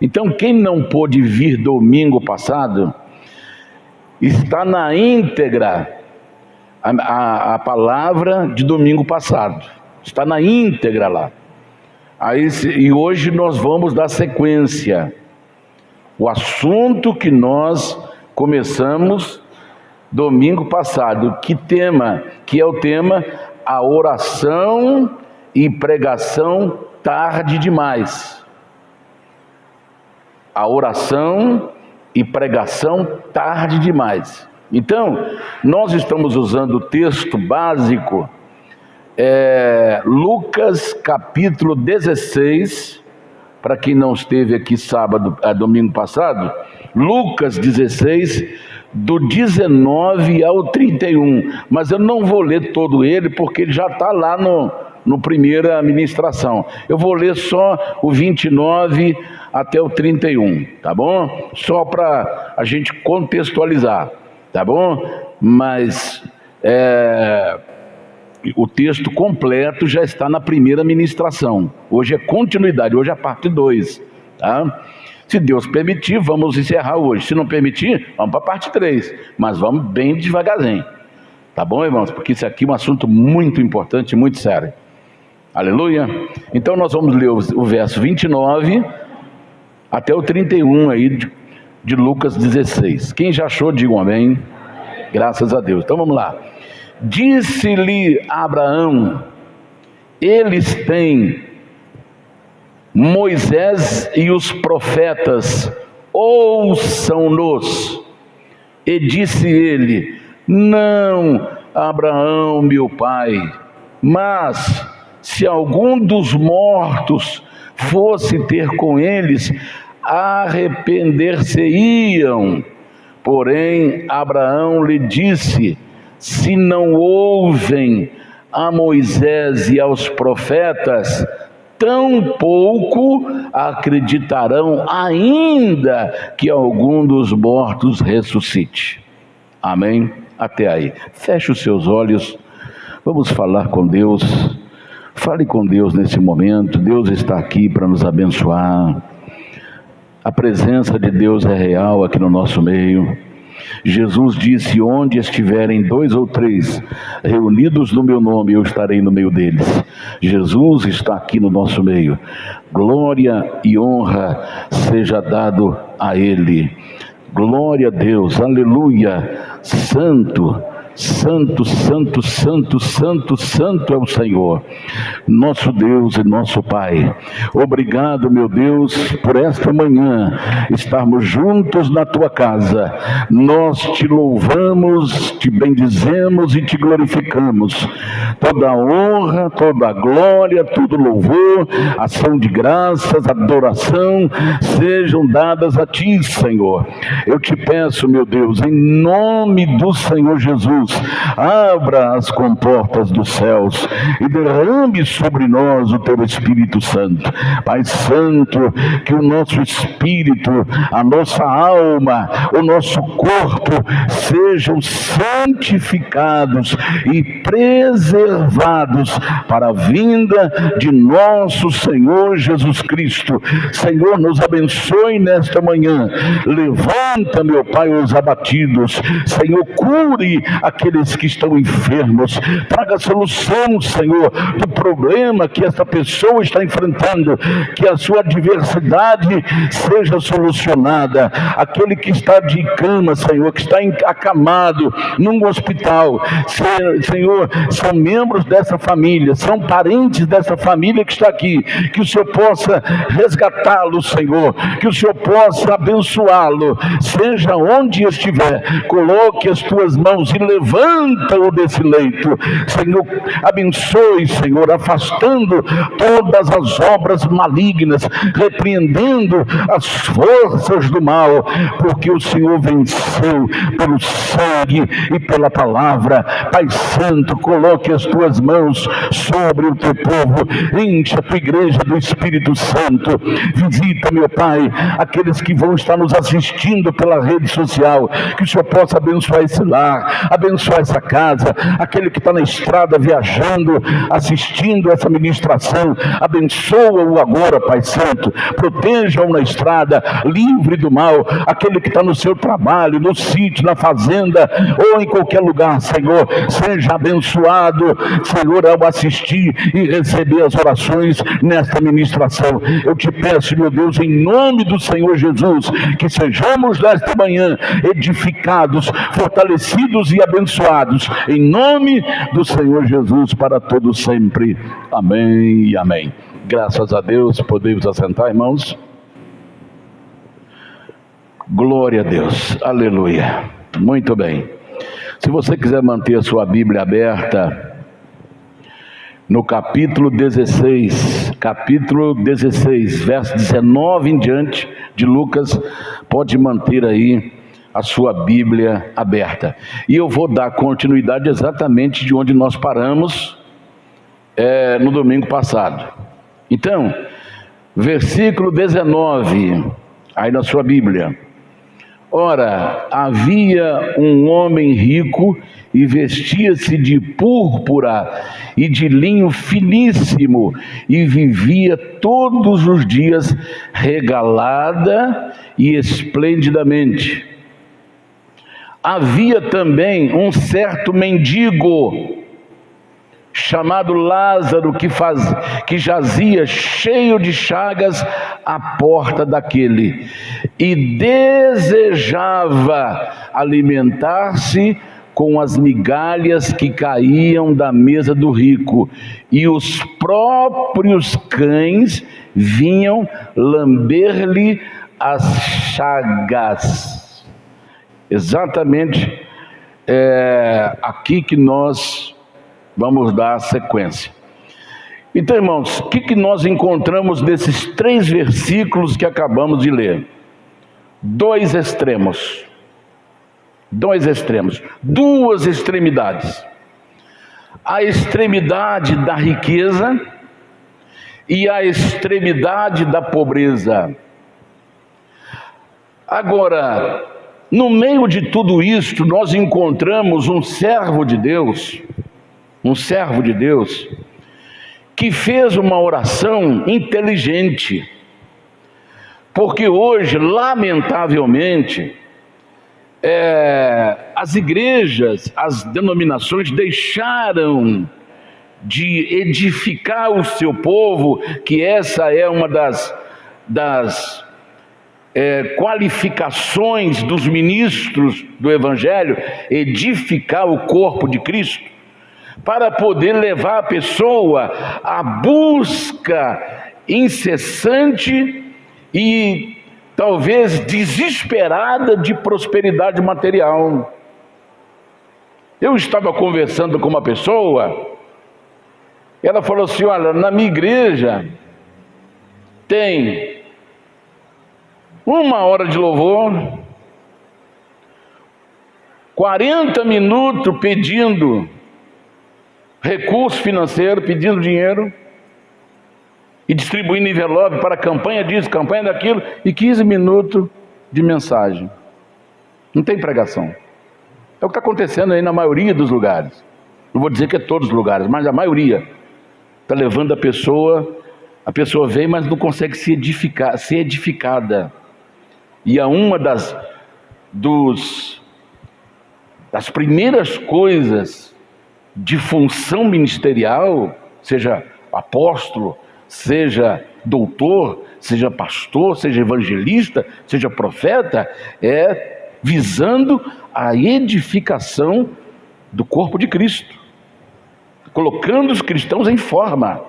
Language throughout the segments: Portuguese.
Então, quem não pôde vir domingo passado, está na íntegra a palavra de domingo passado. Está na íntegra lá. E hoje nós vamos dar sequência. O assunto que nós começamos domingo passado. Que é o tema, a oração e pregação tarde demais. A oração e pregação tarde demais. Então, nós estamos usando o texto básico, Lucas capítulo 16, para quem não esteve aqui domingo passado, Lucas 16, do 19 ao 31, mas eu não vou ler todo ele, porque ele já está lá no primeira ministração. Eu vou ler só o 29 até o 31, tá bom? Só para a gente contextualizar, tá bom? Mas o texto completo já está na primeira ministração. Hoje é continuidade, hoje é a parte 2, tá? Se Deus permitir, vamos encerrar hoje. Se não permitir, vamos para a parte 3, mas vamos bem devagarzinho, tá bom, irmãos? Porque isso aqui é um assunto muito importante, muito sério. Aleluia. Então nós vamos ler o verso 29 até o 31 aí de Lucas 16. Quem já achou, diga um amém. Graças a Deus. Então vamos lá. Disse-lhe Abraão: eles têm Moisés e os profetas, ouçam-nos. E disse ele: não, Abraão, meu pai, mas se algum dos mortos fosse ter com eles, arrepender-se-iam. Porém, Abraão lhe disse: se não ouvem a Moisés e aos profetas, tampouco acreditarão, ainda que algum dos mortos ressuscite. Amém? Até aí. Feche os seus olhos, vamos falar com Deus. Fale com Deus nesse momento. Deus está aqui para nos abençoar. A presença de Deus é real aqui no nosso meio. Jesus disse: onde estiverem 2 ou 3 reunidos no meu nome, eu estarei no meio deles. Jesus está aqui no nosso meio. Glória e honra seja dado a Ele. Glória a Deus, aleluia. Santo, santo, santo, santo, santo, santo é o Senhor, nosso Deus e nosso Pai. Obrigado, meu Deus, por esta manhã estarmos juntos na tua casa. Nós te louvamos, te bendizemos e te glorificamos. Toda a honra, toda a glória, todo louvor, ação de graças, adoração sejam dadas a ti, Senhor. Eu te peço, meu Deus, em nome do Senhor Jesus, abra as comportas dos céus e derrame sobre nós o teu Espírito Santo. Pai Santo, que o nosso espírito, a nossa alma, o nosso corpo sejam santificados e preservados para a vinda de nosso Senhor Jesus Cristo. Senhor, nos abençoe nesta manhã. Levanta, meu Pai, os abatidos. Senhor, cure aqueles que estão enfermos. Traga solução, Senhor, do problema que essa pessoa está enfrentando. Que a sua adversidade seja solucionada. Aquele que está de cama, Senhor, que está acamado num hospital, Senhor, são membros dessa família, são parentes dessa família que está aqui. Que o Senhor possa resgatá-lo, Senhor. Que o Senhor possa abençoá-lo, seja onde estiver. Coloque as tuas mãos e levanta-o desse leito. Senhor, abençoe, Senhor, afastando todas as obras malignas, repreendendo as forças do mal, porque o Senhor venceu pelo sangue e pela palavra. Pai Santo, coloque as tuas mãos sobre o teu povo, enche a tua igreja do Espírito Santo. Visita, meu Pai, aqueles que vão estar nos assistindo pela rede social. Que o Senhor possa abençoar esse lar, abençoar abençoar essa casa, aquele que está na estrada viajando, assistindo essa ministração, abençoa-o agora, Pai Santo, proteja-o na estrada, livre do mal, aquele que está no seu trabalho, no sítio, na fazenda, ou em qualquer lugar, Senhor, seja abençoado, Senhor, ao assistir e receber as orações nesta ministração. Eu te peço, meu Deus, em nome do Senhor Jesus, que sejamos nesta manhã edificados, fortalecidos e abençoados, em nome do Senhor Jesus, para todos sempre. Amém e amém. Graças a Deus. Podemos assentar, irmãos? Glória a Deus, aleluia. Muito bem. Se você quiser manter a sua Bíblia aberta, no capítulo 16, verso 19 em diante de Lucas, pode manter aí a sua Bíblia aberta. E eu vou dar continuidade exatamente de onde nós paramos no domingo passado. Então, versículo 19, aí na sua Bíblia. Ora, havia um homem rico e vestia-se de púrpura e de linho finíssimo e vivia todos os dias regalada e esplendidamente. Havia também um certo mendigo chamado Lázaro, que jazia cheio de chagas à porta daquele, e desejava alimentar-se com as migalhas que caíam da mesa do rico, e os próprios cães vinham lamber-lhe as chagas. Exatamente aqui que nós vamos dar a sequência. Então, irmãos, o que nós encontramos nesses 3 versículos que acabamos de ler? Dois extremos, duas extremidades. A extremidade da riqueza e a extremidade da pobreza. Agora, no meio de tudo isto, nós encontramos um servo de Deus, que fez uma oração inteligente, porque hoje, lamentavelmente, as igrejas, as denominações deixaram de edificar o seu povo, que essa é uma das qualificações dos ministros do Evangelho, edificar o corpo de Cristo, para poder levar a pessoa à busca incessante e talvez desesperada de prosperidade material. Eu estava conversando com uma pessoa, ela falou assim: olha, na minha igreja tem 1 hora de louvor, 40 minutos pedindo recurso financeiro, pedindo dinheiro e distribuindo envelope para campanha disso, campanha daquilo, e 15 minutos de mensagem. Não tem pregação. É o que está acontecendo aí na maioria dos lugares. Não vou dizer que é todos os lugares, mas a maioria está levando a pessoa vem, mas não consegue ser edificada. E é uma das primeiras coisas de função ministerial, seja apóstolo, seja doutor, seja pastor, seja evangelista, seja profeta, visando a edificação do corpo de Cristo, colocando os cristãos em forma,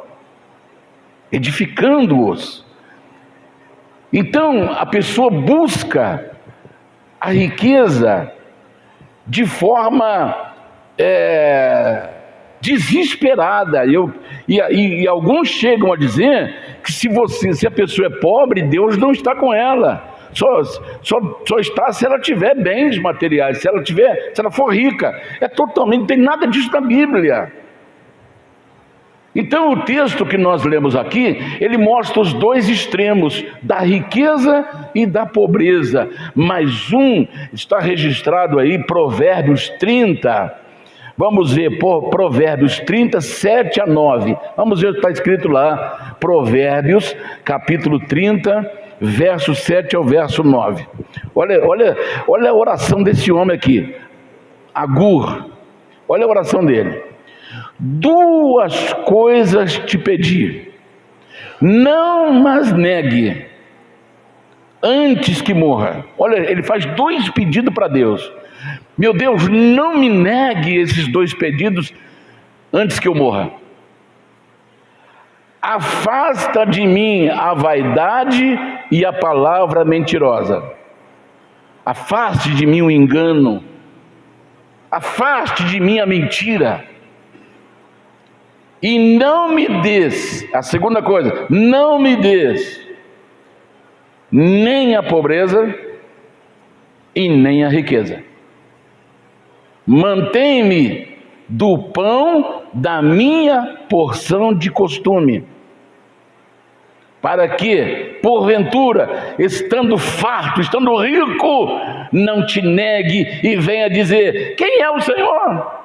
edificando-os. Então a pessoa busca a riqueza de forma desesperada, e alguns chegam a dizer que se a pessoa é pobre, Deus não está com ela, só está se ela tiver bens materiais, se ela for rica. Não tem nada disso na Bíblia. Então o texto que nós lemos aqui, ele mostra os dois extremos, da riqueza e da pobreza. Mas um está registrado aí, Provérbios 30. Vamos ver, Provérbios 30, 7 a 9. Vamos ver o que está escrito lá. Provérbios, capítulo 30, verso 7 ao verso 9. Olha a oração desse homem aqui, Agur. Olha a oração dele. Duas coisas te pedi, não mas negue, antes que morra. Olha, ele faz dois pedidos para Deus. Meu Deus, não me negue esses dois pedidos antes que eu morra. Afasta de mim a vaidade e a palavra mentirosa. Afaste de mim o engano. Afaste de mim a mentira. E não me des, a segunda coisa, não me des nem a pobreza e nem a riqueza. Mantém-me do pão da minha porção de costume, para que, porventura, estando farto, estando rico, não te negue e venha dizer: quem é o Senhor?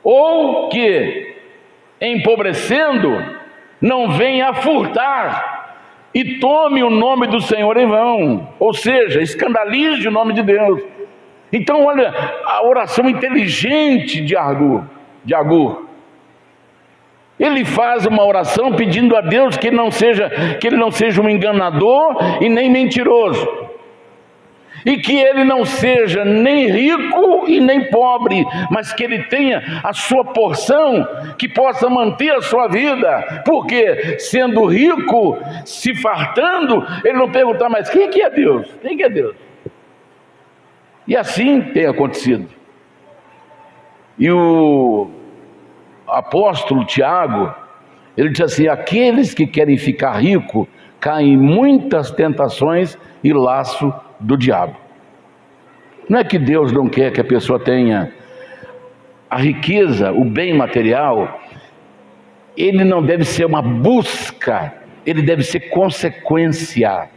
Ou que, empobrecendo, não venha a furtar e tome o nome do Senhor em vão, ou seja, escandalize o nome de Deus. Então olha a oração inteligente de Agur. Ele faz uma oração pedindo a Deus que ele não seja um enganador e nem mentiroso, e que ele não seja nem rico e nem pobre, mas que ele tenha a sua porção, que possa manter a sua vida. Porque sendo rico, se fartando, ele não perguntar mais: quem que é Deus? Quem que é Deus? E assim tem acontecido. E o apóstolo Tiago, ele diz assim: aqueles que querem ficar ricos caem em muitas tentações e laço do diabo. Não é que Deus não quer que a pessoa tenha a riqueza, o bem material. Ele não deve ser uma busca, ele deve ser consequência.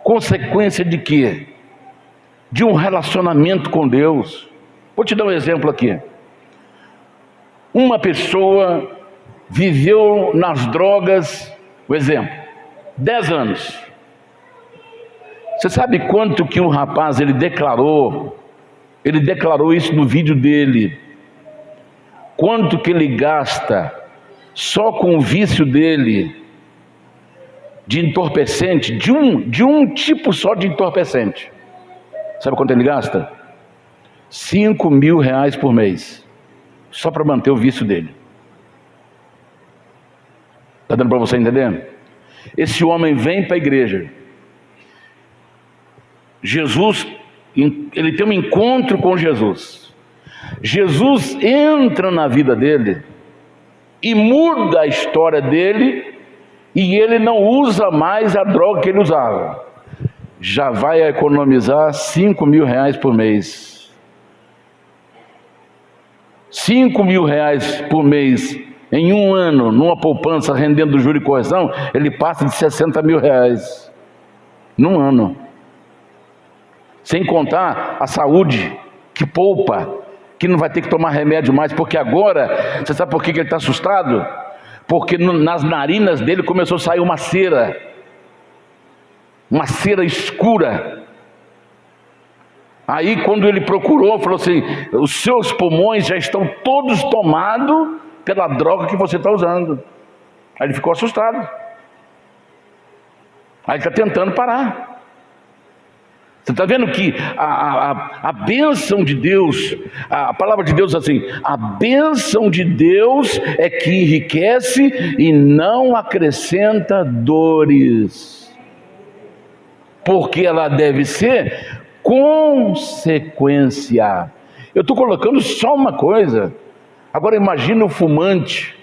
Consequência de quê? De um relacionamento com Deus. Vou te dar um exemplo aqui. Uma pessoa viveu nas drogas, o exemplo, 10 anos. Você sabe quanto que um rapaz, ele declarou isso no vídeo dele, quanto que ele gasta só com o vício dele de entorpecente, de um tipo só de entorpecente. Sabe quanto ele gasta? 5 mil reais por mês, só para manter o vício dele. Está dando para você entender? Esse homem vem para a igreja, Jesus, ele tem um encontro com Jesus. Jesus entra na vida dele e muda a história dele, e ele não usa mais a droga que ele usava. Já vai economizar 5 mil reais por mês. 5 mil reais por mês em um ano, numa poupança rendendo juro e correção, ele passa de 60 mil reais num ano. Sem contar a saúde, que poupa, que não vai ter que tomar remédio mais, porque agora, você sabe por que ele está assustado? Porque nas narinas dele começou a sair uma cera escura. Aí quando ele procurou, falou assim: os seus pulmões já estão todos tomados pela droga que você está usando. Aí ele ficou assustado. Aí ele está tentando parar. Você está vendo que a bênção de Deus, a palavra de Deus assim: a bênção de Deus é que enriquece e não acrescenta dores, porque ela deve ser consequência. Eu estou colocando só uma coisa. Agora imagina o fumante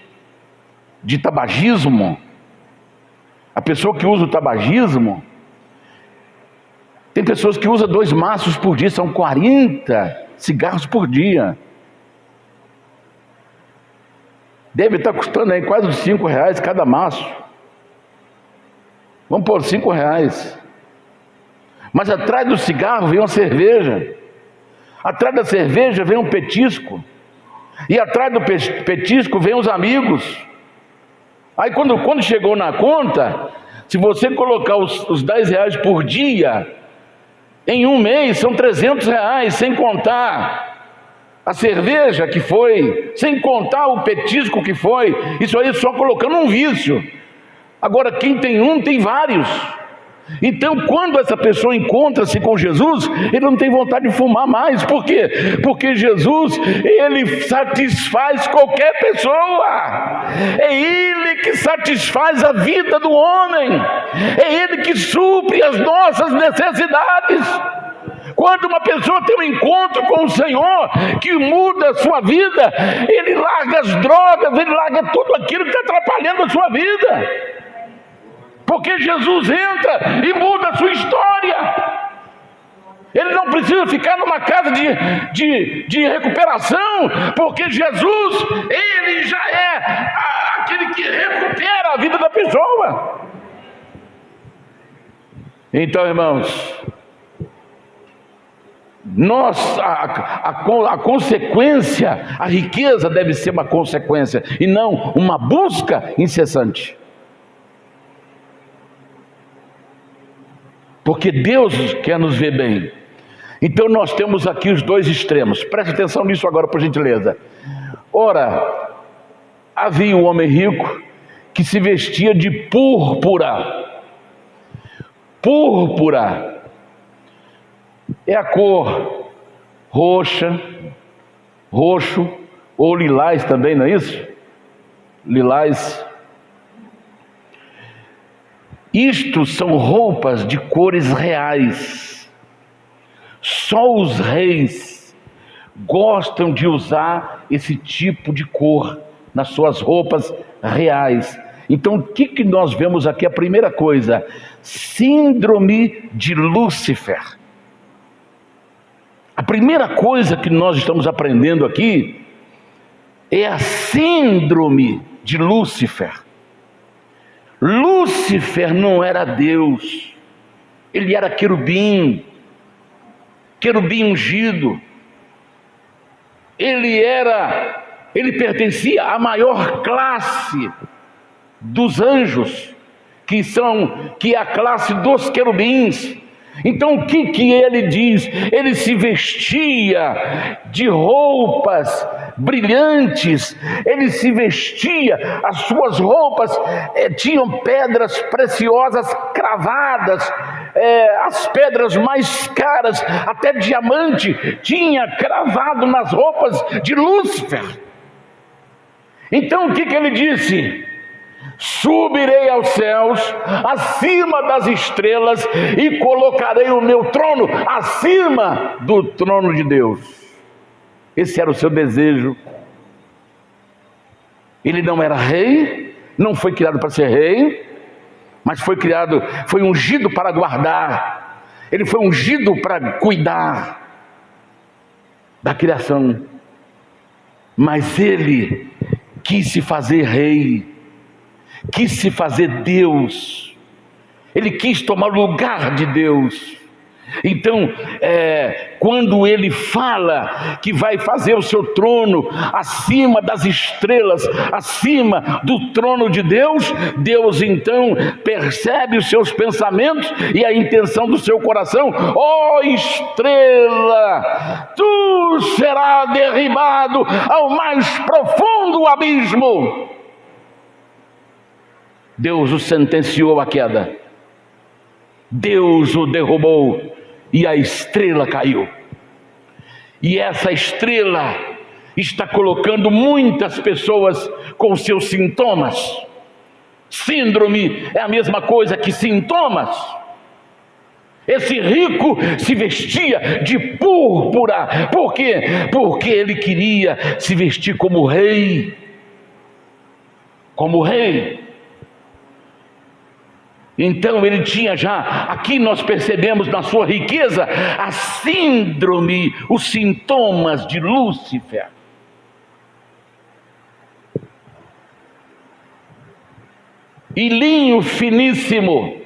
de tabagismo, a pessoa que usa o tabagismo. Tem pessoas que usam 2 maços por dia, são 40 cigarros por dia. Deve estar custando aí quase uns R$5 cada maço. Vamos pôr R$5. Mas atrás do cigarro vem uma cerveja. Atrás da cerveja vem um petisco. E atrás do petisco vem os amigos. Aí quando chegou na conta, se você colocar os R$10 por dia, em um mês são R$300, sem contar a cerveja que foi, sem contar o petisco que foi. Isso aí só colocando um vício. Agora quem tem um, tem vários. Então quando essa pessoa encontra-se com Jesus, ele não tem vontade de fumar mais. Por quê? Porque Jesus, ele satisfaz qualquer pessoa. É ele que satisfaz a vida do homem. É ele que supre as nossas necessidades. Quando uma pessoa tem um encontro com o Senhor, que muda a sua vida, ele larga as drogas, ele larga tudo aquilo que está atrapalhando a sua vida. Porque Jesus entra e muda a sua história. Ele não precisa ficar numa casa de recuperação, porque Jesus, ele já é aquele que recupera a vida da pessoa. Então, irmãos, a consequência, a riqueza deve ser uma consequência e não uma busca incessante. Porque Deus quer nos ver bem. Então nós temos aqui os dois extremos. Preste atenção nisso agora, por gentileza. Ora, havia um homem rico que se vestia de púrpura. Púrpura é a cor roxa, roxo ou lilás também, não é isso? Lilás. Isto são roupas de cores reais. Só os reis gostam de usar esse tipo de cor nas suas roupas reais. Então o que nós vemos aqui? A primeira coisa, síndrome de Lúcifer. A primeira coisa que nós estamos aprendendo aqui é a síndrome de Lúcifer. Lúcifer não era Deus, ele era querubim ungido. Ele pertencia à maior classe dos anjos, que é a classe dos querubins. Então o que ele diz? Ele se vestia de roupas brilhantes, ele se vestia, as suas roupas tinham pedras preciosas cravadas, as pedras mais caras, até diamante tinha cravado nas roupas de Lúcifer. Então o que ele disse? Subirei aos céus, acima das estrelas, e colocarei o meu trono acima do trono de Deus. Esse era o seu desejo. Ele não era rei, não foi criado para ser rei, mas foi ungido para guardar. Ele foi ungido para cuidar da criação. Mas ele quis se fazer rei, quis se fazer Deus, ele quis tomar o lugar de Deus. Então, quando ele fala que vai fazer o seu trono acima das estrelas, acima do trono de Deus, Deus então percebe os seus pensamentos e a intenção do seu coração. Ó estrela, tu serás derribado ao mais profundo abismo. Deus o sentenciou à queda, Deus o derrubou e a estrela caiu. E essa estrela está colocando muitas pessoas com seus sintomas. Síndrome é a mesma coisa que sintomas. Esse rico se vestia de púrpura. Por quê? Porque ele queria se vestir como rei. Como rei. Então ele tinha já, aqui nós percebemos na sua riqueza, a síndrome, os sintomas de Lúcifer. e linho finíssimo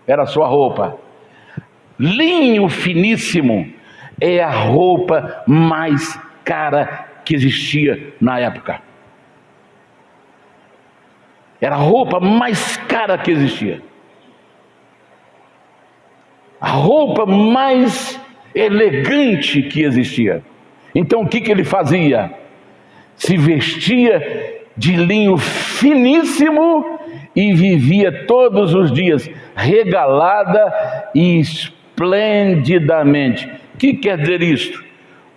era a sua roupa. Linho finíssimo é a roupa mais cara que existia na época. Era a roupa mais cara que existia. A roupa mais elegante que existia. Então o que ele fazia? Se vestia de linho finíssimo e vivia todos os dias regalada e esplendidamente. O que quer dizer isto?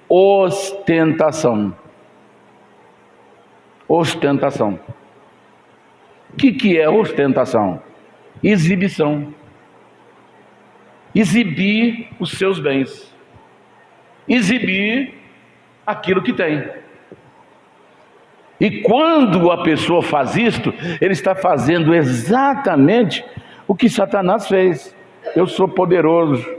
Ostentação. Ostentação. O que é ostentação? Exibição. Exibir os seus bens. Exibir aquilo que tem. E quando a pessoa faz isto, ele está fazendo exatamente o que Satanás fez. Eu sou poderoso.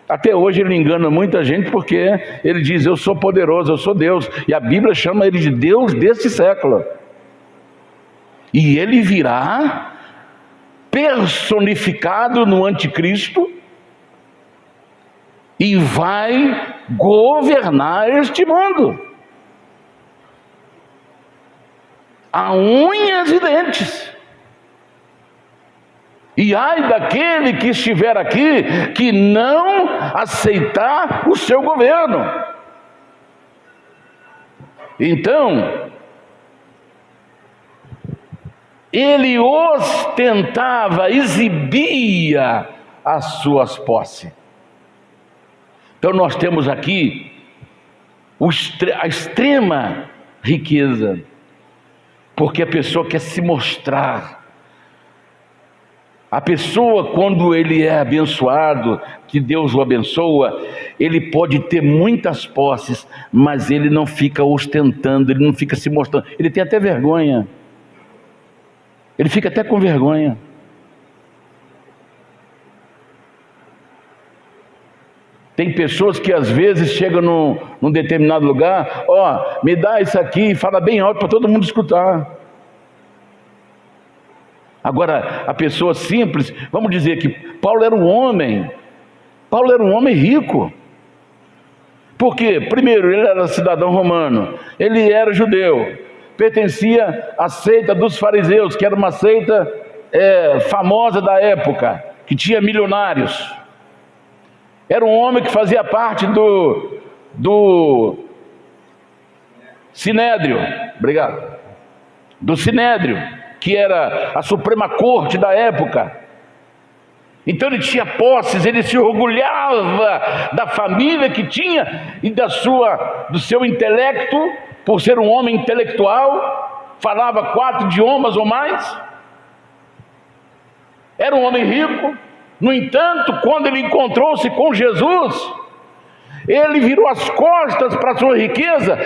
Até hoje ele engana muita gente porque ele diz: eu sou poderoso, eu sou Deus. E a Bíblia chama ele de Deus deste século. E ele virá personificado no anticristo e vai governar este mundo a unhas e dentes. E ai daquele que estiver aqui que não aceitar o seu governo. Então, ele ostentava, exibia as suas posses. Então nós temos aqui a extrema riqueza, porque a pessoa quer se mostrar. A pessoa, quando ele é abençoado, que Deus o abençoa, ele pode ter muitas posses, mas ele não fica ostentando, ele não fica se mostrando, ele tem até vergonha. Ele fica até com vergonha. Tem pessoas que às vezes chegam num determinado lugar, me dá isso aqui, e fala bem alto para todo mundo escutar. Agora, a pessoa simples, vamos dizer que Paulo era um homem rico. Por quê? Primeiro, ele era cidadão romano, ele era judeu, pertencia à seita dos fariseus, que era uma seita famosa da época, que tinha milionários. Era um homem que fazia parte do Sinédrio, obrigado, do Sinédrio, que era a Suprema Corte da época. Então ele tinha posses, ele se orgulhava da família que tinha e do seu intelecto, por ser um homem intelectual, falava 4 idiomas ou mais. Era um homem rico. No entanto, quando ele encontrou-se com Jesus, ele virou as costas para a sua riqueza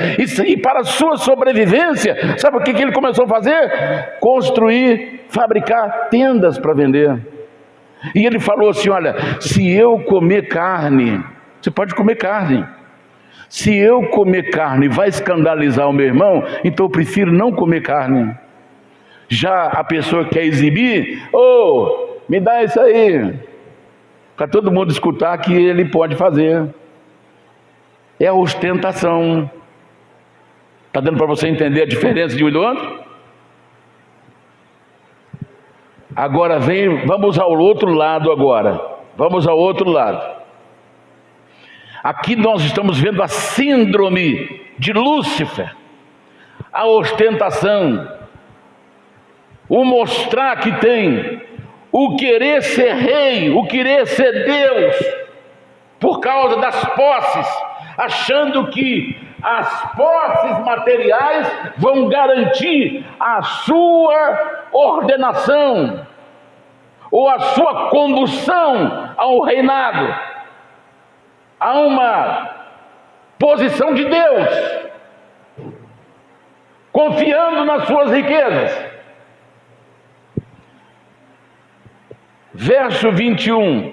e para a sua sobrevivência. Sabe o que ele começou a fazer? Construir, fabricar tendas para vender. E ele falou assim: olha, se eu comer carne, você pode comer carne. Se eu comer carne vai escandalizar o meu irmão, então eu prefiro não comer carne. Já a pessoa que quer exibir, me dá isso aí, para todo mundo escutar que ele pode fazer. É a ostentação. Está dando para você entender a diferença de um e do outro? Agora vamos ao outro lado agora. Vamos ao outro lado. Aqui nós estamos vendo a síndrome de Lúcifer. A ostentação. O mostrar que tem. O querer ser rei. O querer ser Deus. Por causa das posses. Achando que as posses materiais vão garantir a sua ordenação ou a sua condução ao reinado, a uma posição de Deus, confiando nas suas riquezas. Verso 21,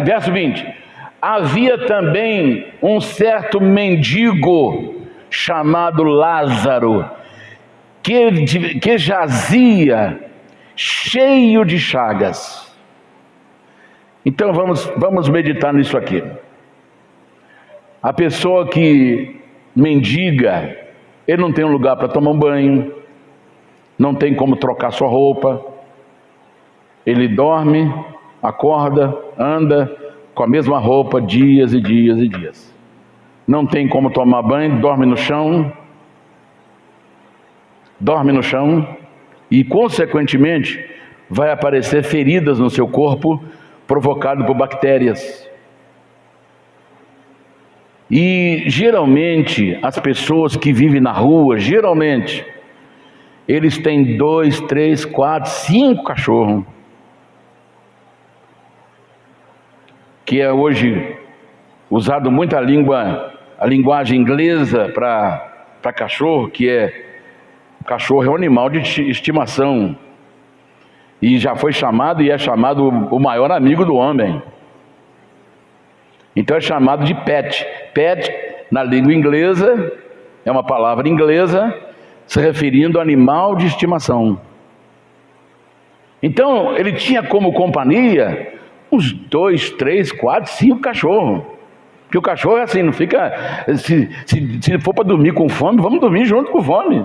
verso 20. Havia também um certo mendigo chamado Lázaro, que jazia cheio de chagas. Então vamos meditar nisso aqui. A pessoa que mendiga, ele não tem um lugar para tomar um banho, não tem como trocar sua roupa, ele dorme, acorda, anda com a mesma roupa dias e dias e dias. Não tem como tomar banho, dorme no chão e, consequentemente, vai aparecer feridas no seu corpo provocadas por bactérias. E, geralmente, as pessoas que vivem na rua, geralmente, eles têm 2, 3, 4, 5 cachorros. Que é hoje usado muito a linguagem inglesa para cachorro, que cachorro é um animal de estimação. E já foi chamado e é chamado o maior amigo do homem. Então é chamado de pet. Pet, na língua inglesa, é uma palavra inglesa, se referindo ao animal de estimação. Então, ele tinha como companhia uns 2, 3, 4, 5 cachorros. Porque o cachorro é assim, não fica... Se for para dormir com fome, vamos dormir junto com fome.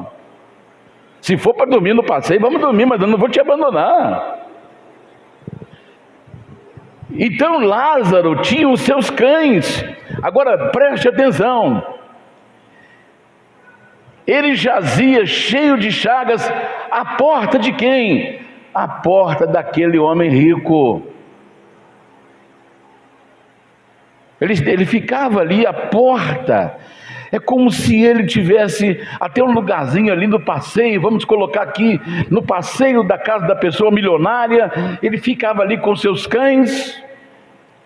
Se for para dormir no passeio, vamos dormir, mas eu não vou te abandonar. Então Lázaro tinha os seus cães. Agora preste atenção. Ele jazia cheio de chagas à porta de quem? À porta daquele homem rico. Ele ficava ali à porta. É como se ele tivesse até um lugarzinho ali no passeio, vamos colocar aqui, no passeio da casa da pessoa milionária. Ele ficava ali com seus cães,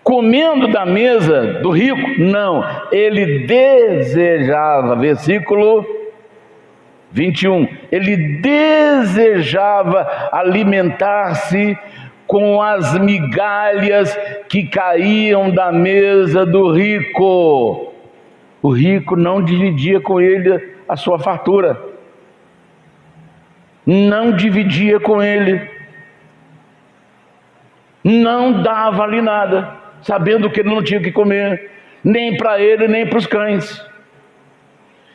comendo da mesa do rico. Não, ele desejava, versículo 21, ele desejava alimentar-se com as migalhas que caíam da mesa do rico. O rico não dividia com ele a sua fartura, não dividia com ele, não dava ali nada, sabendo que ele não tinha o que comer, nem para ele, nem para os cães.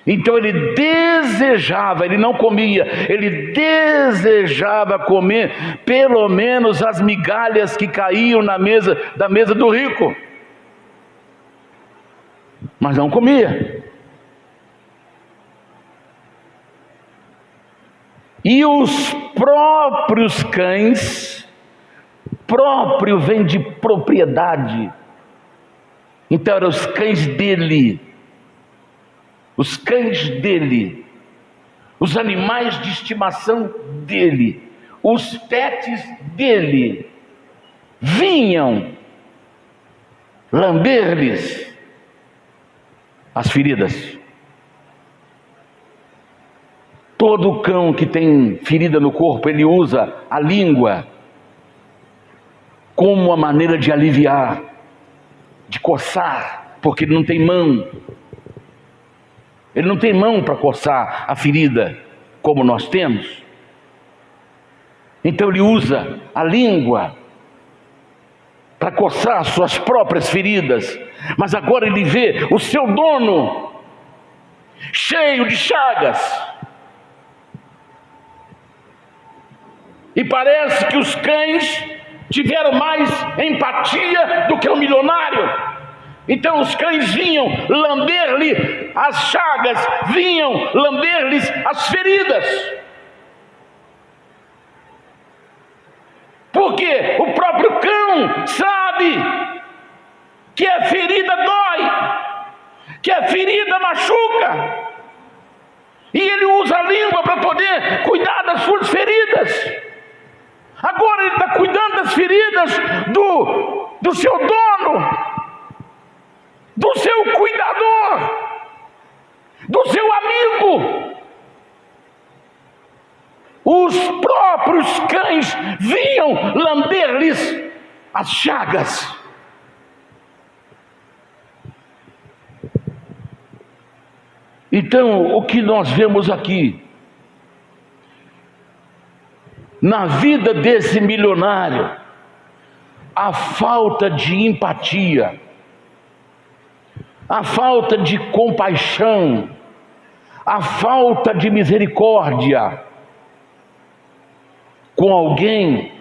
Então ele desejava, ele não comia, ele desejava comer pelo menos as migalhas que caíam da mesa do rico, mas não comia. E os próprios cães, próprio vem de propriedade, então eram os cães dele, os animais de estimação dele, os pets dele, vinham lamber-lhes as feridas. Todo cão que tem ferida no corpo, ele usa a língua como uma maneira de aliviar, de coçar, porque ele não tem mão. Ele não tem mão para coçar a ferida como nós temos. Então ele usa a língua para coçar suas próprias feridas. Mas agora ele vê o seu dono cheio de chagas. E parece que os cães tiveram mais empatia do que o milionário. Então os cães vinham lamber-lhe as chagas, vinham lamber-lhes as feridas. Porque o próprio cão sabe que a ferida dói, que a ferida machuca. E ele usa a língua para poder cuidar das suas feridas. Agora ele está cuidando das feridas do seu dono, do seu cuidador, do seu amigo. Os próprios cães vinham lamber-lhes as chagas. Então, o que nós vemos aqui na vida desse milionário a falta de empatia, a falta de compaixão, a falta de misericórdia com alguém.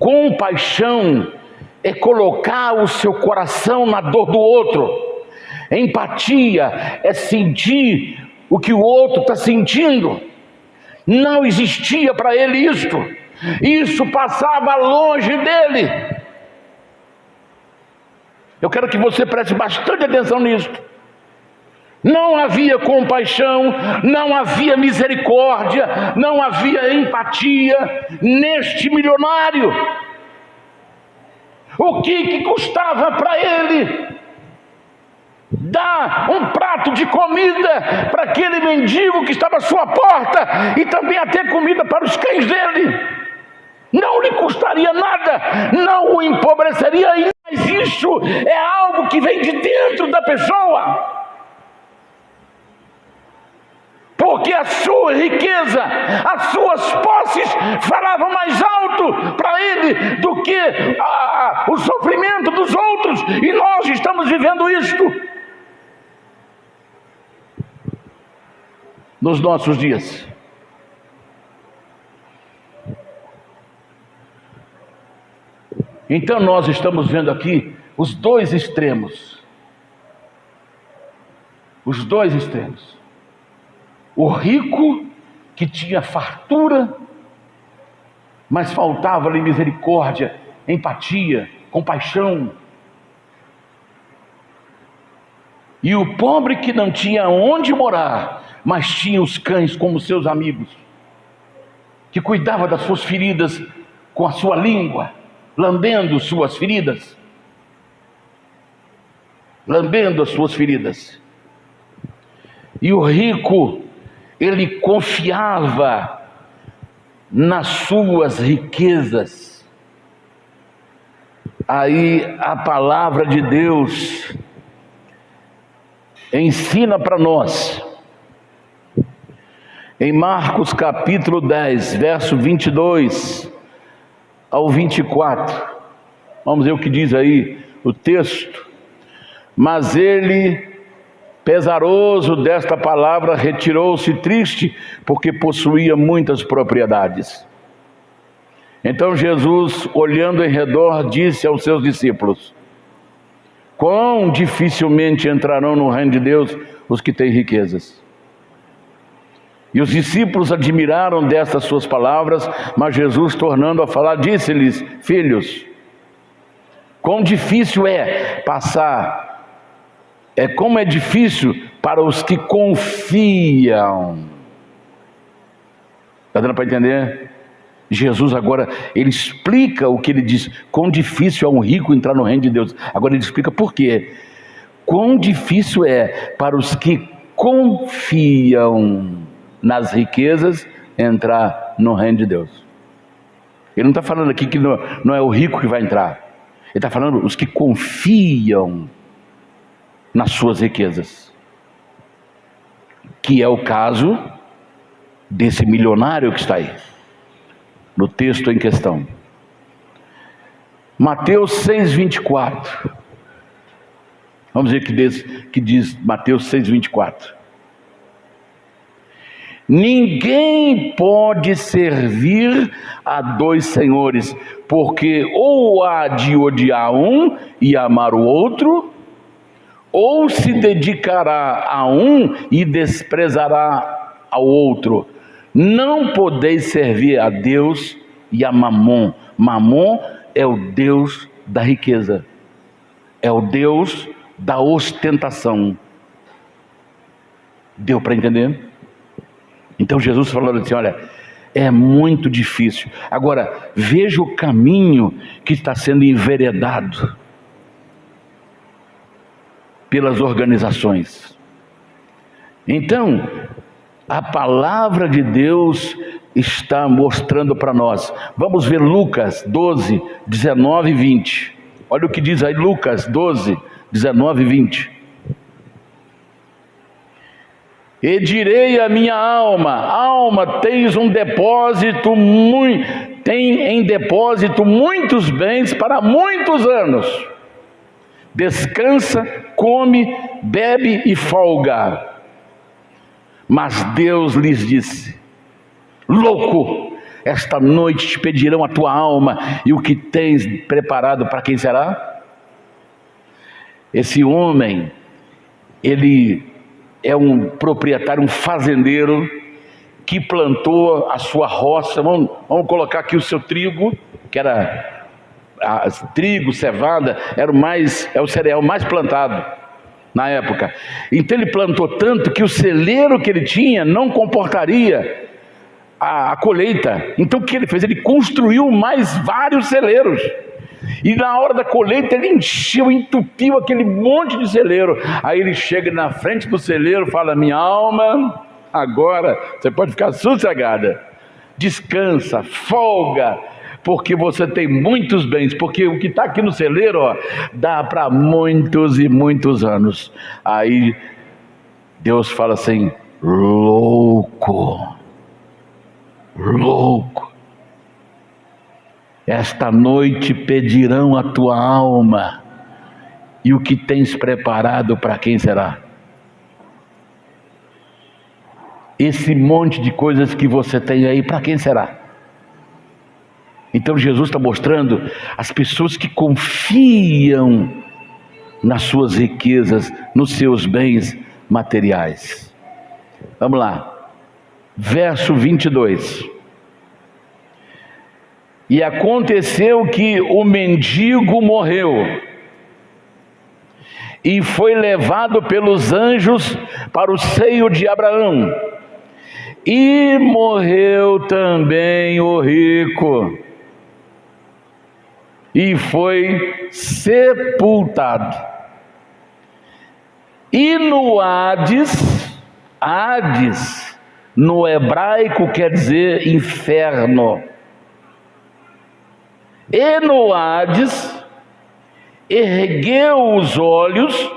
Compaixão é colocar o seu coração na dor do outro. Empatia é sentir o que o outro está sentindo. Não existia para ele isto. Isso passava longe dele. Eu quero que você preste bastante atenção nisso. Não havia compaixão, não havia misericórdia, não havia empatia neste milionário. O que custava para ele dar um prato de comida para aquele mendigo que estava à sua porta e também até comida para os cães dele? Não lhe custaria nada, não o empobreceria, mas isso é algo que vem de dentro da pessoa. Porque a sua riqueza, as suas posses falavam mais alto para ele do que o sofrimento dos outros. E nós estamos vivendo isto nos nossos dias. Então nós estamos vendo aqui os dois extremos. Os dois extremos. O rico que tinha fartura, mas faltava-lhe misericórdia, empatia, compaixão. E o pobre que não tinha onde morar, mas tinha os cães como seus amigos, que cuidava das suas feridas com a sua língua, lambendo suas feridas. Lambendo as suas feridas. E o rico, ele confiava nas suas riquezas. Aí a palavra de Deus ensina para nós, em Marcos capítulo 10, verso 22 ao 24. Vamos ver o que diz aí o texto. Mas ele, pesaroso desta palavra, retirou-se triste, porque possuía muitas propriedades. Então Jesus, olhando em redor, disse aos seus discípulos: quão dificilmente entrarão no reino de Deus os que têm riquezas. E os discípulos admiraram destas suas palavras, mas Jesus, tornando a falar, disse-lhes: filhos, quão difícil é passar, como é difícil para os que confiam. Está dando para entender? Jesus agora, ele explica o que ele diz. Quão difícil é um rico entrar no reino de Deus. Agora ele explica por quê. Quão difícil é para os que confiam nas riquezas entrar no reino de Deus. Ele não está falando aqui que não é o rico que vai entrar. Ele está falando os que confiam nas suas riquezas, que é o caso desse milionário que está aí no texto em questão. Mateus 6:24. Vamos ver que diz Mateus 6:24. Ninguém pode servir a dois senhores, porque ou há de odiar um e amar o outro, ou se dedicará a um e desprezará ao outro. Não podeis servir a Deus e a Mamon. Mamon é o Deus da riqueza, é o Deus da ostentação. Deu para entender? Então Jesus falou assim: olha, é muito difícil. Agora, veja o caminho que está sendo enveredado pelas organizações. Então, a palavra de Deus está mostrando para nós. Vamos ver Lucas 12, 19 e 20. Olha o que diz aí Lucas 12, 19 e 20. E direi à minha alma: alma, tens um depósito muito tem em depósito muitos bens para muitos anos. Descansa, come, bebe e folga. Mas Deus lhes disse: louco, esta noite te pedirão a tua alma, e o que tens preparado para quem será? Esse homem, ele é um proprietário, um fazendeiro, que plantou a sua roça. Vamos colocar aqui o seu trigo, que era trigo, cevada, é o cereal mais plantado na época. Então ele plantou tanto que o celeiro que ele tinha não comportaria a colheita. Então o que ele fez? Ele construiu mais vários celeiros, e na hora da colheita ele encheu, entupiu aquele monte de celeiro. Aí ele chega na frente do celeiro e fala: minha alma, agora você pode ficar sossegada, descansa, folga, porque você tem muitos bens, porque o que está aqui no celeiro, dá para muitos e muitos anos. Aí Deus fala assim: louco, esta noite pedirão a tua alma, e o que tens preparado para quem será? Esse monte de coisas que você tem aí, para quem será? Então Jesus está mostrando as pessoas que confiam nas suas riquezas, nos seus bens materiais. Vamos lá, verso 22. E aconteceu que o mendigo morreu e foi levado pelos anjos para o seio de Abraão. E morreu também o rico e foi sepultado. E no Hades no hebraico quer dizer inferno. E no Hades ergueu os olhos,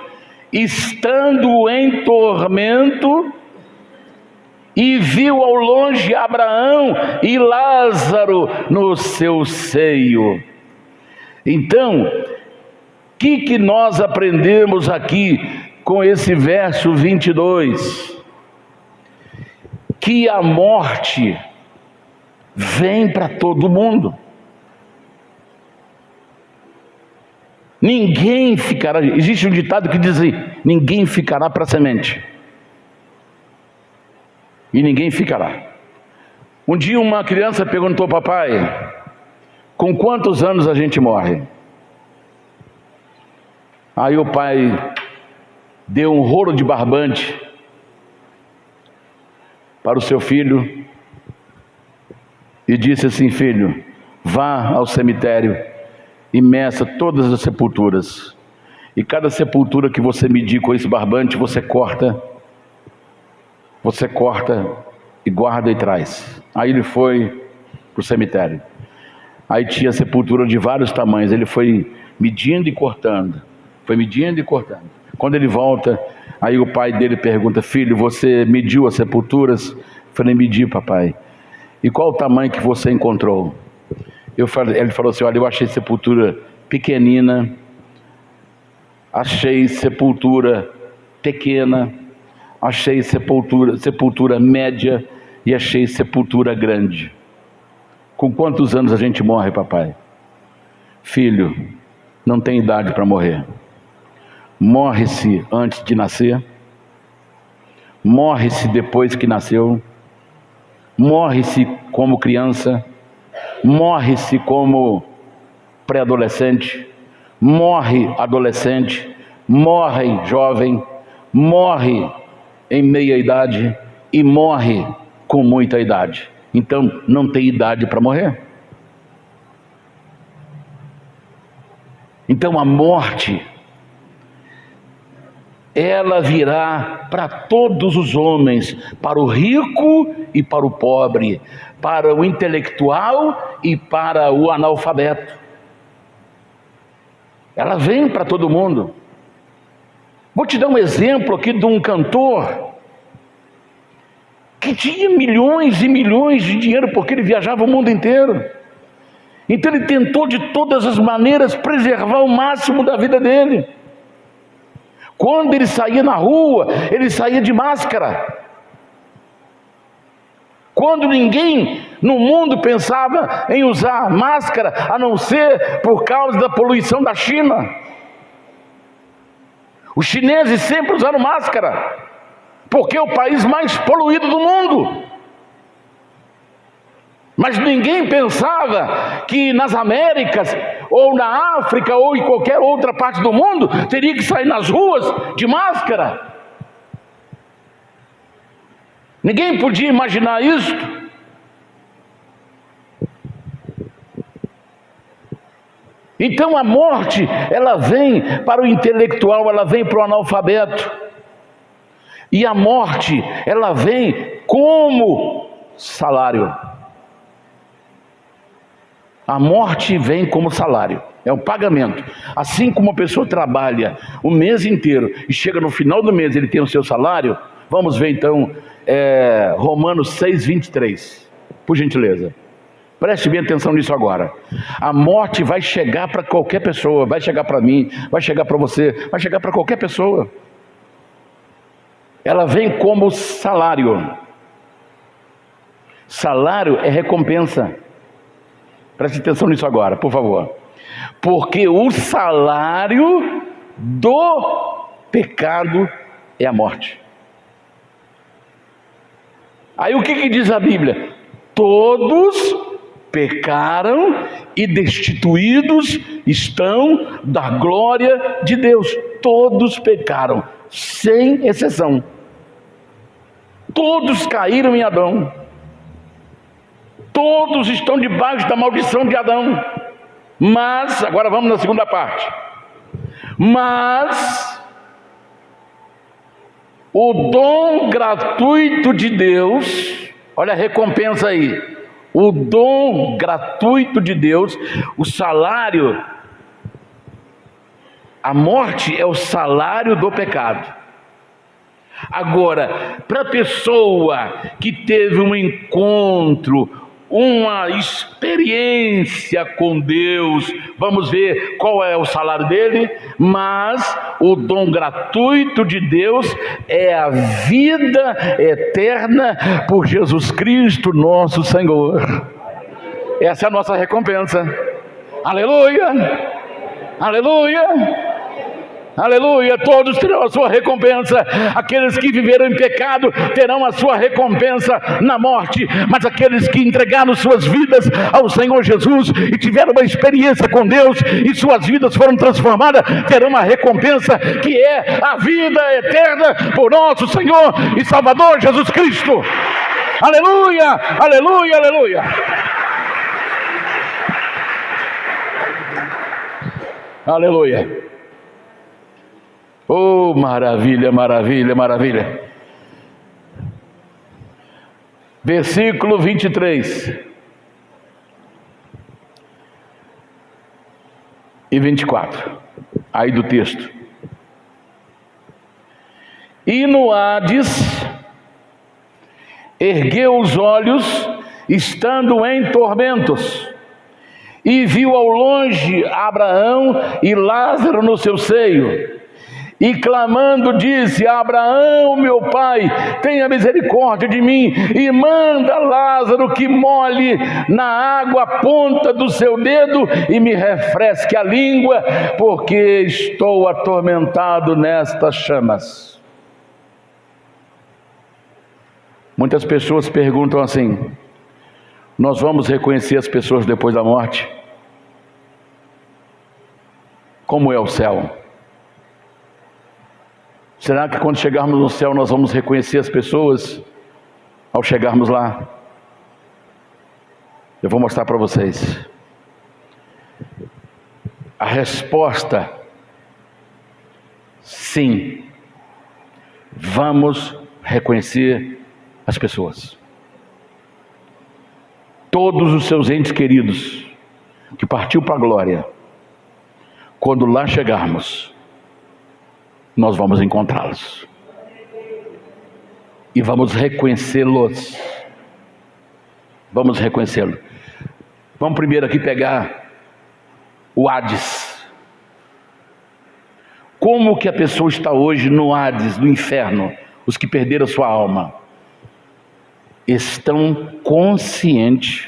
estando em tormento, e viu ao longe Abraão e Lázaro no seu seio. Então, o que nós aprendemos aqui com esse verso 22? Que a morte vem para todo mundo. Ninguém ficará. Existe um ditado que diz assim: ninguém ficará para a semente. E ninguém ficará. Um dia uma criança perguntou: papai, com quantos anos a gente morre? Aí o pai deu um rolo de barbante para o seu filho e disse assim: filho, vá ao cemitério e meça todas as sepulturas, e cada sepultura que você medir com esse barbante, você corta e guarda e traz. Aí ele foi para o cemitério. Aí tinha sepultura de vários tamanhos. Ele foi medindo e cortando. Quando ele volta, aí o pai dele pergunta: filho, você mediu as sepulturas? Eu falei: medi, papai. E qual o tamanho que você encontrou? Ele falou assim: olha, eu achei sepultura pequenina, achei sepultura pequena, achei sepultura média e achei sepultura grande. Com quantos anos a gente morre, papai? Filho, não tem idade para morrer. Morre-se antes de nascer, morre-se depois que nasceu, morre-se como criança, morre-se como pré-adolescente, morre adolescente, morre jovem, morre em meia idade e morre com muita idade. Então não tem idade para morrer. Então a morte, ela virá para todos os homens, para o rico e para o pobre, para o intelectual e para o analfabeto. Ela vem para todo mundo. Vou te dar um exemplo aqui de um cantor que tinha milhões e milhões de dinheiro, porque ele viajava o mundo inteiro. Então ele tentou de todas as maneiras preservar o máximo da vida dele. Quando ele saía na rua, ele saía de máscara. Quando ninguém no mundo pensava em usar máscara, a não ser por causa da poluição da China. Os chineses sempre usaram máscara, porque é o país mais poluído do mundo. Mas ninguém pensava que nas Américas, ou na África, ou em qualquer outra parte do mundo, teria que sair nas ruas de máscara. Ninguém podia imaginar isso. Então a morte, ela vem para o intelectual, ela vem para o analfabeto. E a morte, ela vem como salário. A morte vem como salário, é um pagamento. Assim como a pessoa trabalha o mês inteiro e chega no final do mês ele tem o seu salário. Vamos ver então Romanos 6:23, por gentileza. Preste bem atenção nisso agora. A morte vai chegar para qualquer pessoa, vai chegar para mim, vai chegar para você, vai chegar para qualquer pessoa. Ela vem como salário. Salário é recompensa. Preste atenção nisso agora, por favor. Porque o salário do pecado é a morte. Aí o que diz a Bíblia? Todos pecaram e destituídos estão da glória de Deus. Todos pecaram, sem exceção. Todos caíram em Adão. Todos estão debaixo da maldição de Adão. Mas, agora vamos na segunda parte. Mas o dom gratuito de Deus, olha a recompensa aí. O dom gratuito de Deus, o salário, a morte é o salário do pecado. Agora, para a pessoa que teve um encontro, uma experiência com Deus, vamos ver qual é o salário dele. Mas o dom gratuito de Deus é a vida eterna por Jesus Cristo nosso Senhor. Essa é a nossa recompensa. Aleluia, aleluia, aleluia. Todos terão a sua recompensa. Aqueles que viveram em pecado terão a sua recompensa na morte, mas aqueles que entregaram suas vidas ao Senhor Jesus e tiveram uma experiência com Deus e suas vidas foram transformadas, terão uma recompensa que é a vida eterna por nosso Senhor e Salvador Jesus Cristo. Aleluia, aleluia, aleluia. Aleluia. Oh, maravilha, maravilha, maravilha. Versículo 23 e 24, aí do texto. E no Hades ergueu os olhos, estando em tormentos, e viu ao longe Abraão e Lázaro no seu seio. E clamando disse: Abraão, meu pai, tenha misericórdia de mim e manda Lázaro que molhe na água a ponta do seu dedo e me refresque a língua, porque estou atormentado nestas chamas. Muitas pessoas perguntam assim: nós vamos reconhecer as pessoas depois da morte? Como é o céu? Será que quando chegarmos no céu nós vamos reconhecer as pessoas ao chegarmos lá? Eu vou mostrar para vocês. A resposta: sim, vamos reconhecer as pessoas. Todos os seus entes queridos que partiu para a glória, quando lá chegarmos, nós vamos encontrá-los e vamos reconhecê-los. Vamos reconhecê-lo. Vamos primeiro aqui pegar o Hades. Como que a pessoa está hoje no Hades, no inferno? Os que perderam sua alma estão conscientes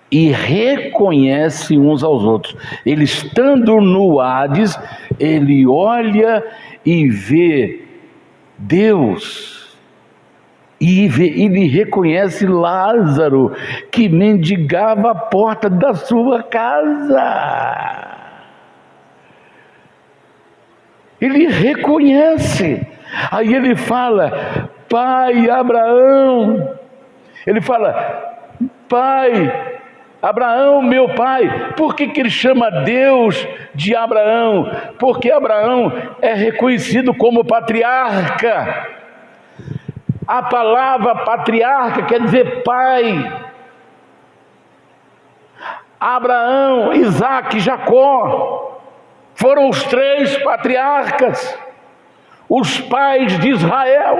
e reconhecem uns aos outros. Ele estando no Hades, ele olha e vê Deus, e ele reconhece Lázaro, que mendigava a porta da sua casa. Ele reconhece. Aí ele fala: pai Abraão. Ele fala: pai Abraão, meu pai. Por que ele chama Deus de Abraão? Porque Abraão é reconhecido como patriarca. A palavra patriarca quer dizer pai. Abraão, Isaque, Jacó foram os 3 patriarcas, os pais de Israel.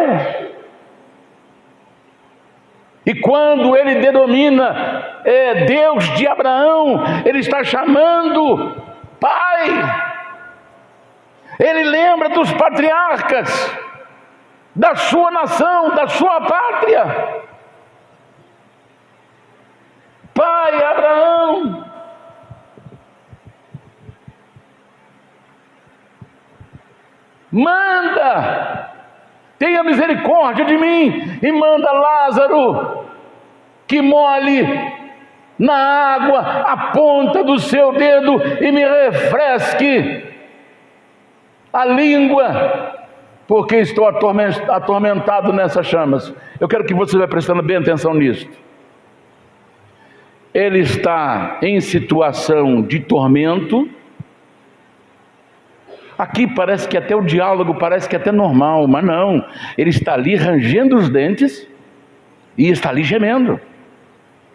E quando ele denomina Deus de Abraão, ele está chamando pai. Ele lembra dos patriarcas, da sua nação, da sua pátria. Pai Abraão. Manda, tenha misericórdia de mim e manda Lázaro que molhe na água a ponta do seu dedo e me refresque a língua, porque estou atormentado nessas chamas. Eu quero que você vá prestando bem atenção nisso. Ele está em situação de tormento. Aqui parece que até o diálogo parece que é até normal, mas não. Ele está ali rangendo os dentes e está ali gemendo.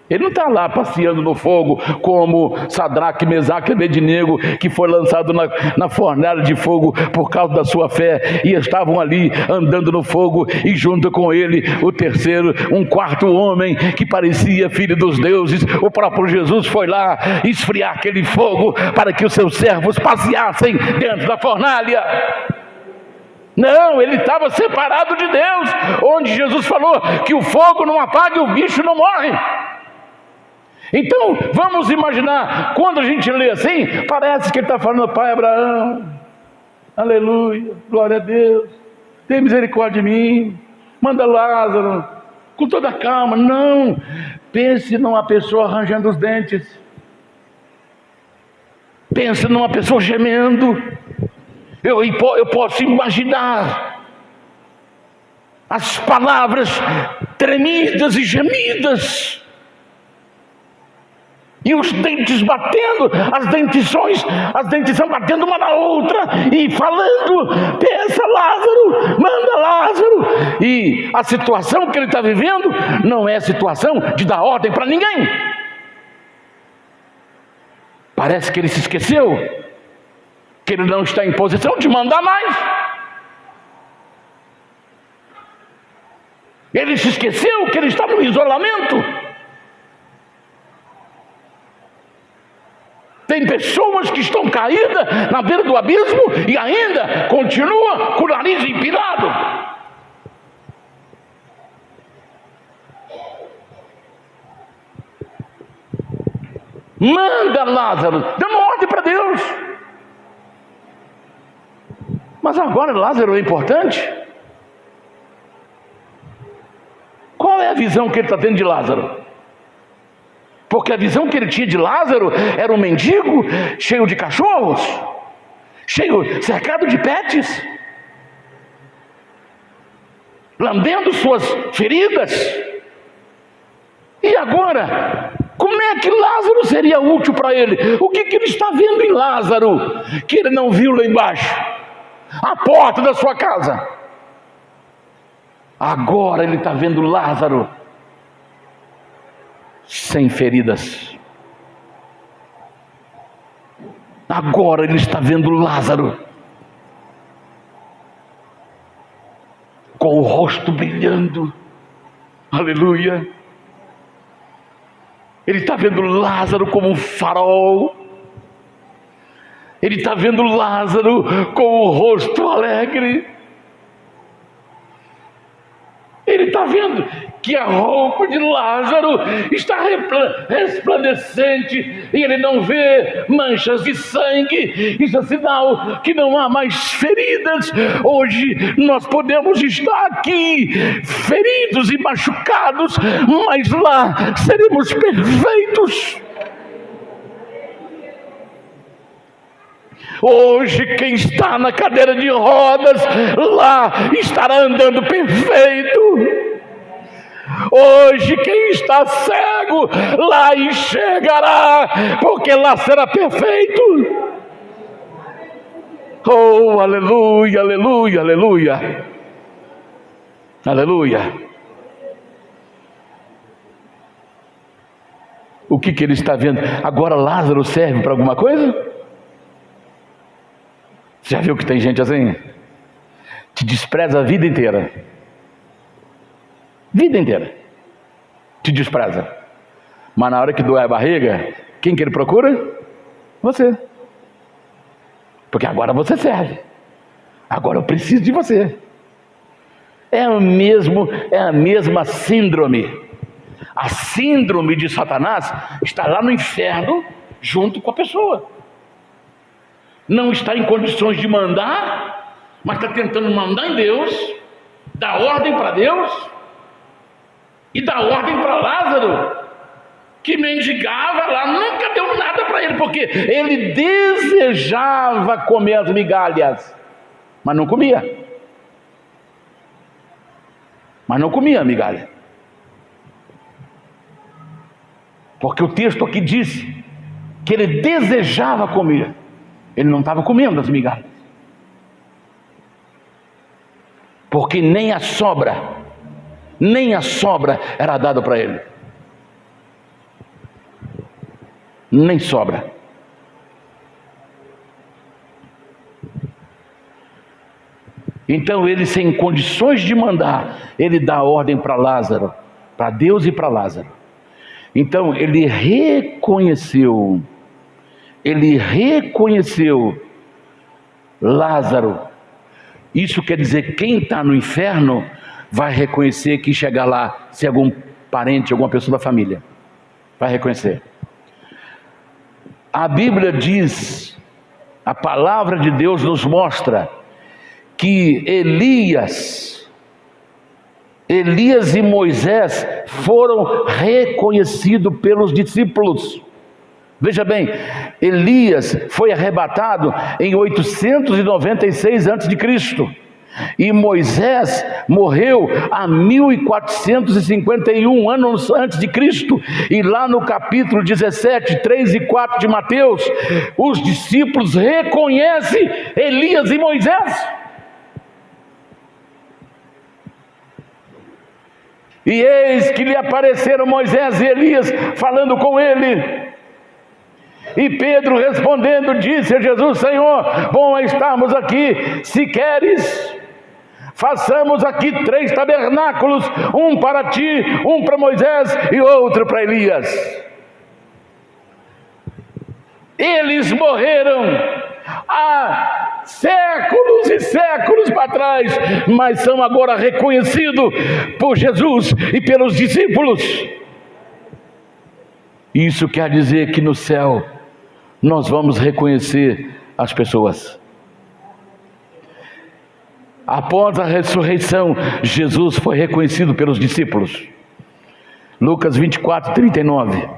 Ele não está lá passeando no fogo como Sadraque, Mesaque e Abednego, que foi lançado na fornalha de fogo por causa da sua fé, e estavam ali andando no fogo, e junto com ele o terceiro, um quarto homem que parecia filho dos deuses. O próprio Jesus foi lá esfriar aquele fogo para que os seus servos passeassem dentro da fornalha. Não, ele estava separado de Deus, onde Jesus falou que o fogo não apaga e o bicho não morre. Então, vamos imaginar, quando a gente lê assim, parece que ele está falando: pai Abraão, aleluia, glória a Deus, tem misericórdia de mim, manda Lázaro, com toda calma. Não, pense numa pessoa arranjando os dentes, pense numa pessoa gemendo. Eu posso imaginar as palavras tremidas e gemidas, e os dentes batendo, as dentição batendo uma na outra, e falando: pensa Lázaro, manda Lázaro. E a situação que ele está vivendo não é situação de dar ordem para ninguém. Parece que ele se esqueceu que ele não está em posição de mandar mais. Ele se esqueceu que ele está no isolamento. Tem pessoas que estão caídas na beira do abismo e ainda continuam com o nariz empinado. Manda Lázaro, dando ordem para Deus. Mas agora Lázaro é importante? Qual é a visão que ele está tendo de Lázaro? Porque a visão que ele tinha de Lázaro era um mendigo cheio de cachorros, cercado de pets, lambendo suas feridas. E agora, como é que Lázaro seria útil para ele? O que ele está vendo em Lázaro que ele não viu lá embaixo? A porta da sua casa. Agora ele está vendo Lázaro sem feridas. Agora ele está vendo Lázaro com o rosto brilhando. Aleluia. Ele está vendo Lázaro como um farol. Ele está vendo Lázaro com o rosto alegre. Ele está vendo que a roupa de Lázaro está resplandecente e ele não vê manchas de sangue. Isso é sinal que não há mais feridas. Hoje nós podemos estar aqui feridos e machucados, mas lá seremos perfeitos. Hoje quem está na cadeira de rodas, lá estará andando perfeito. Hoje quem está cego, lá enxergará, porque lá será perfeito. Oh, aleluia, aleluia, aleluia. Aleluia. O que ele está vendo? Agora Lázaro serve para alguma coisa? Já viu que tem gente assim? Te despreza a vida inteira. Vida inteira. Te despreza. Mas na hora que doer a barriga, quem que ele procura? Você. Porque agora você serve. Agora eu preciso de você. É a mesma síndrome. A síndrome de Satanás está lá no inferno junto com a pessoa. Não está em condições de mandar, mas está tentando mandar em Deus, dar ordem para Deus e dar ordem para Lázaro, que mendigava lá, nunca deu nada para ele, porque ele desejava comer as migalhas, mas não comia. Mas não comia a migalha. Porque o texto aqui disse que ele desejava comer. Ele não estava comendo as migalhas. Porque nem a sobra era dada para ele. Nem sobra. Então ele, sem condições de mandar, ele dá ordem para Lázaro, para Deus e para Lázaro. Então ele reconheceu Lázaro. Isso quer dizer, quem está no inferno vai reconhecer que chegar lá, se algum parente, alguma pessoa da família, vai reconhecer. A Bíblia diz, a palavra de Deus nos mostra que Elias e Moisés foram reconhecidos pelos discípulos. Veja bem, Elias foi arrebatado em 896 a.C. e Moisés morreu há 1451 anos antes de Cristo. E lá no capítulo 17, 3 e 4 de Mateus, os discípulos reconhecem Elias e Moisés. E eis que lhe apareceram Moisés e Elias falando com ele. E Pedro respondendo disse a Jesus: Senhor, bom é estarmos aqui. Se queres, façamos aqui 3 tabernáculos, um para ti, um para Moisés e outro para Elias. Eles morreram há séculos e séculos para trás, mas são agora reconhecidos por Jesus e pelos discípulos. Isso quer dizer que no céu nós vamos reconhecer as pessoas. Após a ressurreição, Jesus foi reconhecido pelos discípulos. Lucas 24, 39.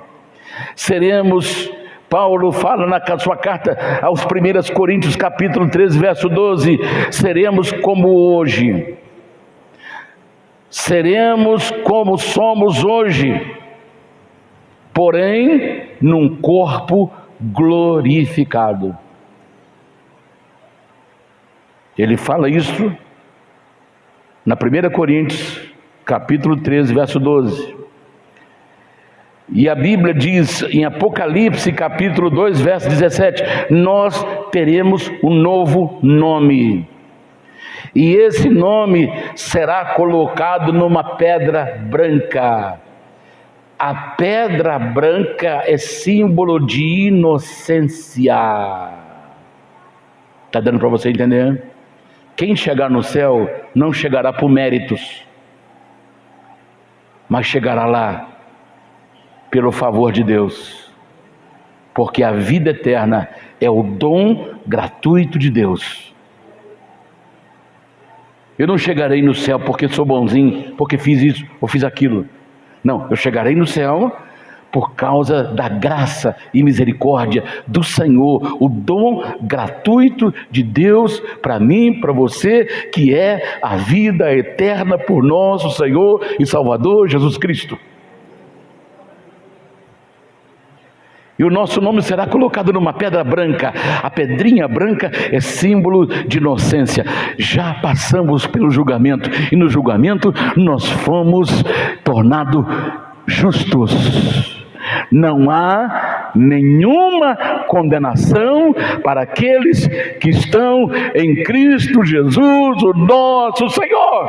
Paulo fala na sua carta aos 1 Coríntios, capítulo 13, verso 12, seremos como hoje. Seremos como somos hoje, porém num corpo glorificado. Ele fala isso na 1 Coríntios, capítulo 13, verso 12. E a Bíblia diz em Apocalipse, capítulo 2, verso 17, nós teremos um novo nome. E esse nome será colocado numa pedra branca. A pedra branca é símbolo de inocência. Está dando para você entender? Quem chegar no céu não chegará por méritos, mas chegará lá pelo favor de Deus, porque a vida eterna é o dom gratuito de Deus. Eu não chegarei no céu porque sou bonzinho, porque fiz isso ou fiz aquilo. Não, eu chegarei no céu por causa da graça e misericórdia do Senhor, o dom gratuito de Deus para mim, para você, que é a vida eterna por nosso Senhor e Salvador Jesus Cristo. E o nosso nome será colocado numa pedra branca. A pedrinha branca é símbolo de inocência. Já passamos pelo julgamento, e no julgamento nós fomos tornados justos. Não há nenhuma condenação para aqueles que estão em Cristo Jesus, o nosso Senhor.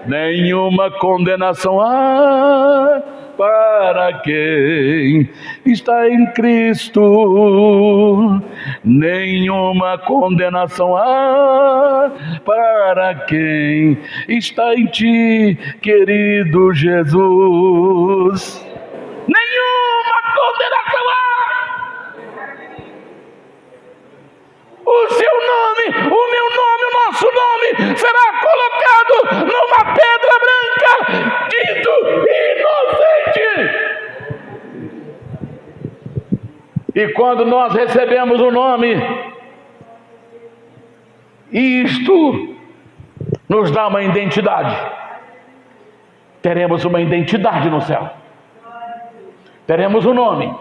Nenhuma condenação há para quem está em Cristo. Nenhuma condenação há para quem está em ti, querido Jesus. Nenhuma condenação há. O seu nome, o meu nome, o nosso nome será colocado numa pedra branca, dito inocente. E quando nós recebemos o nome, isto nos dá uma identidade. Teremos uma identidade no céu. Teremos um nome.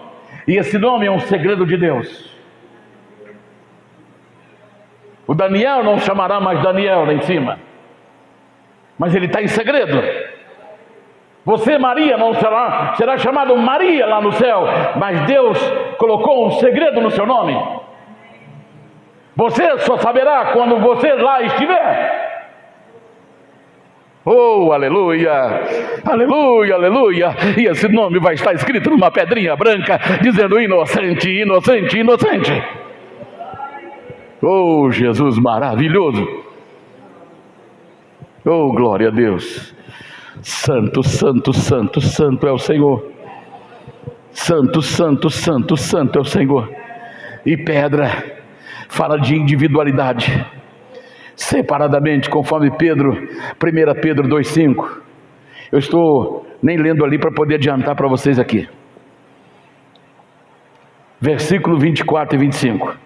E esse nome é um segredo de Deus. O Daniel não chamará mais Daniel lá em cima, mas ele está em segredo. Você, Maria, não será chamado Maria lá no céu, mas Deus colocou um segredo no seu nome. Você só saberá quando você lá estiver. Oh, aleluia, aleluia, aleluia. E esse nome vai estar escrito numa pedrinha branca, dizendo inocente, inocente, inocente. Oh, Jesus maravilhoso. Oh, glória a Deus. Santo, santo, santo, santo é o Senhor. Santo, santo, santo, santo é o Senhor. E pedra fala de individualidade, separadamente, conforme Pedro, 1 Pedro 2,5. Eu estou nem lendo ali para poder adiantar para vocês aqui. Versículo 24 e 25.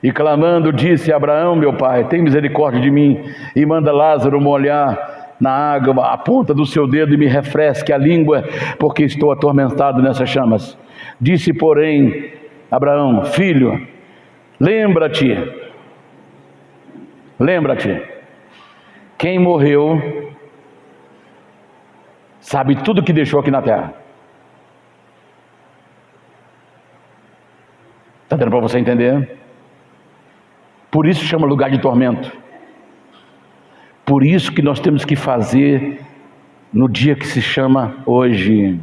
E clamando disse a Abraão, meu pai, tem misericórdia de mim e manda Lázaro molhar na água a ponta do seu dedo e me refresque a língua, porque estou atormentado nessas chamas. Disse, porém, Abraão, filho, lembra-te, quem morreu sabe tudo que deixou aqui na terra. Está dando para você entender? Por isso chama lugar de tormento. Por isso que nós temos que fazer no dia que se chama hoje,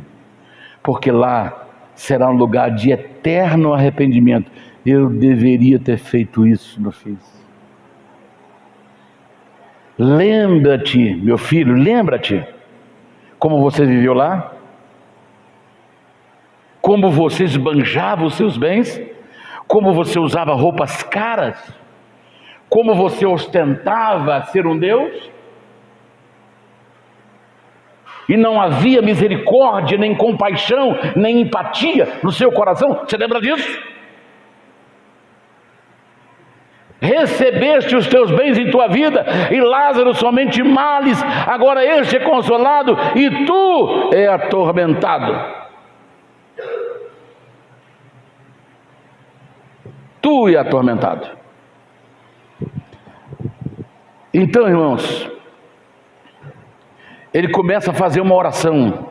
porque lá será um lugar de eterno arrependimento. Eu deveria ter feito isso, não fiz. Lembra-te, meu filho, lembra-te como você viveu lá, como você esbanjava os seus bens, como você usava roupas caras, como você ostentava ser um Deus, e não havia misericórdia, nem compaixão, nem empatia no seu coração. Você lembra disso? Recebeste os teus bens em tua vida, e Lázaro somente males, agora este é consolado, e tu é atormentado. Tu é atormentado. Então, irmãos, ele começa a fazer uma oração,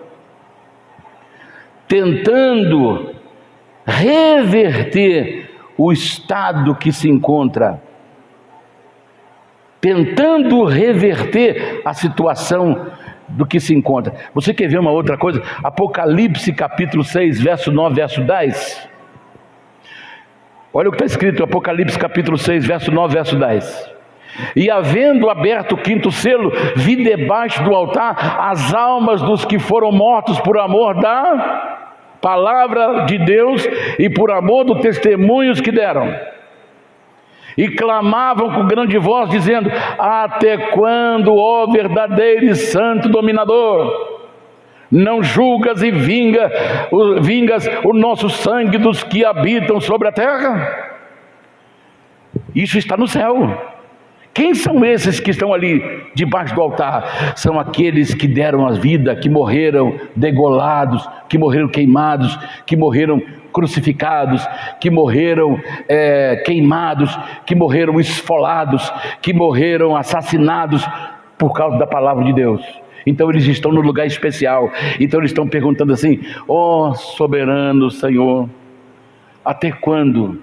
tentando reverter o estado que se encontra, tentando reverter a situação do que se encontra. Você quer ver uma outra coisa? Apocalipse capítulo 6, verso 9, verso 10. Olha o que está escrito, Apocalipse capítulo 6, verso 9, verso 10. E havendo aberto o quinto selo, vi debaixo do altar as almas dos que foram mortos por amor da palavra de Deus e por amor dos testemunhos que deram. E clamavam com grande voz, dizendo: até quando, ó verdadeiro e santo dominador, não julgas e vingas o nosso sangue dos que habitam sobre a terra? Isso está no céu. Quem são esses que estão ali debaixo do altar? São aqueles que deram a vida, que morreram degolados, que morreram queimados, que morreram crucificados, que morreram queimados, que morreram esfolados, que morreram assassinados por causa da palavra de Deus. Então eles estão no lugar especial. Então eles estão perguntando assim: ó soberano Senhor, até quando?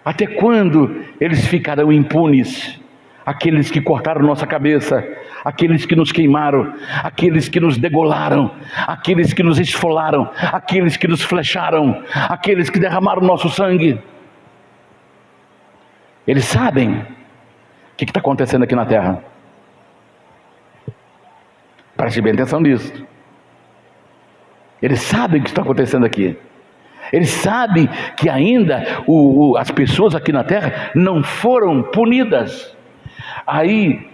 Até quando eles ficarão impunes? Aqueles que cortaram nossa cabeça, aqueles que nos queimaram, aqueles que nos degolaram, aqueles que nos esfolaram, aqueles que nos flecharam, aqueles que derramaram nosso sangue. Eles sabem o que está acontecendo aqui na terra. Preste bem atenção nisso. Eles sabem o que está acontecendo aqui. Eles sabem que ainda as pessoas aqui na terra não foram punidas. Aí,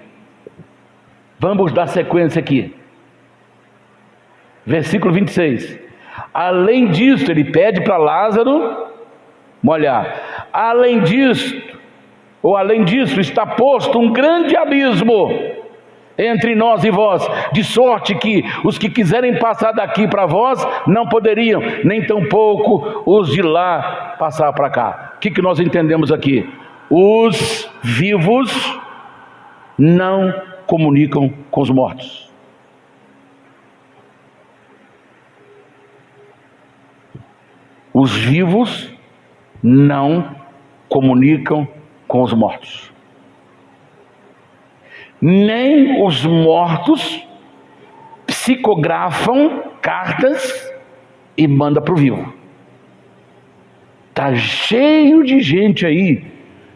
vamos dar sequência aqui. Versículo 26. Além disso, ele pede para Lázaro molhar. Além disso, está posto um grande abismo entre nós e vós, de sorte que os que quiserem passar daqui para vós não poderiam, nem tampouco os de lá passar para cá. O que nós entendemos aqui? Os vivos não comunicam com os mortos. Os vivos não comunicam com os mortos. Nem os mortos psicografam cartas e manda para o vivo. Está cheio de gente aí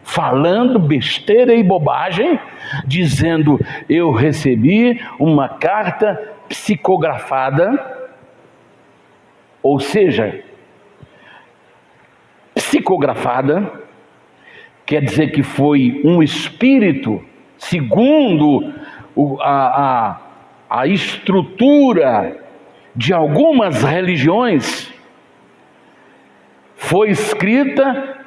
falando besteira e bobagem, dizendo: eu recebi uma carta psicografada. Ou seja, psicografada quer dizer que foi um espírito, segundo a estrutura de algumas religiões, foi escrita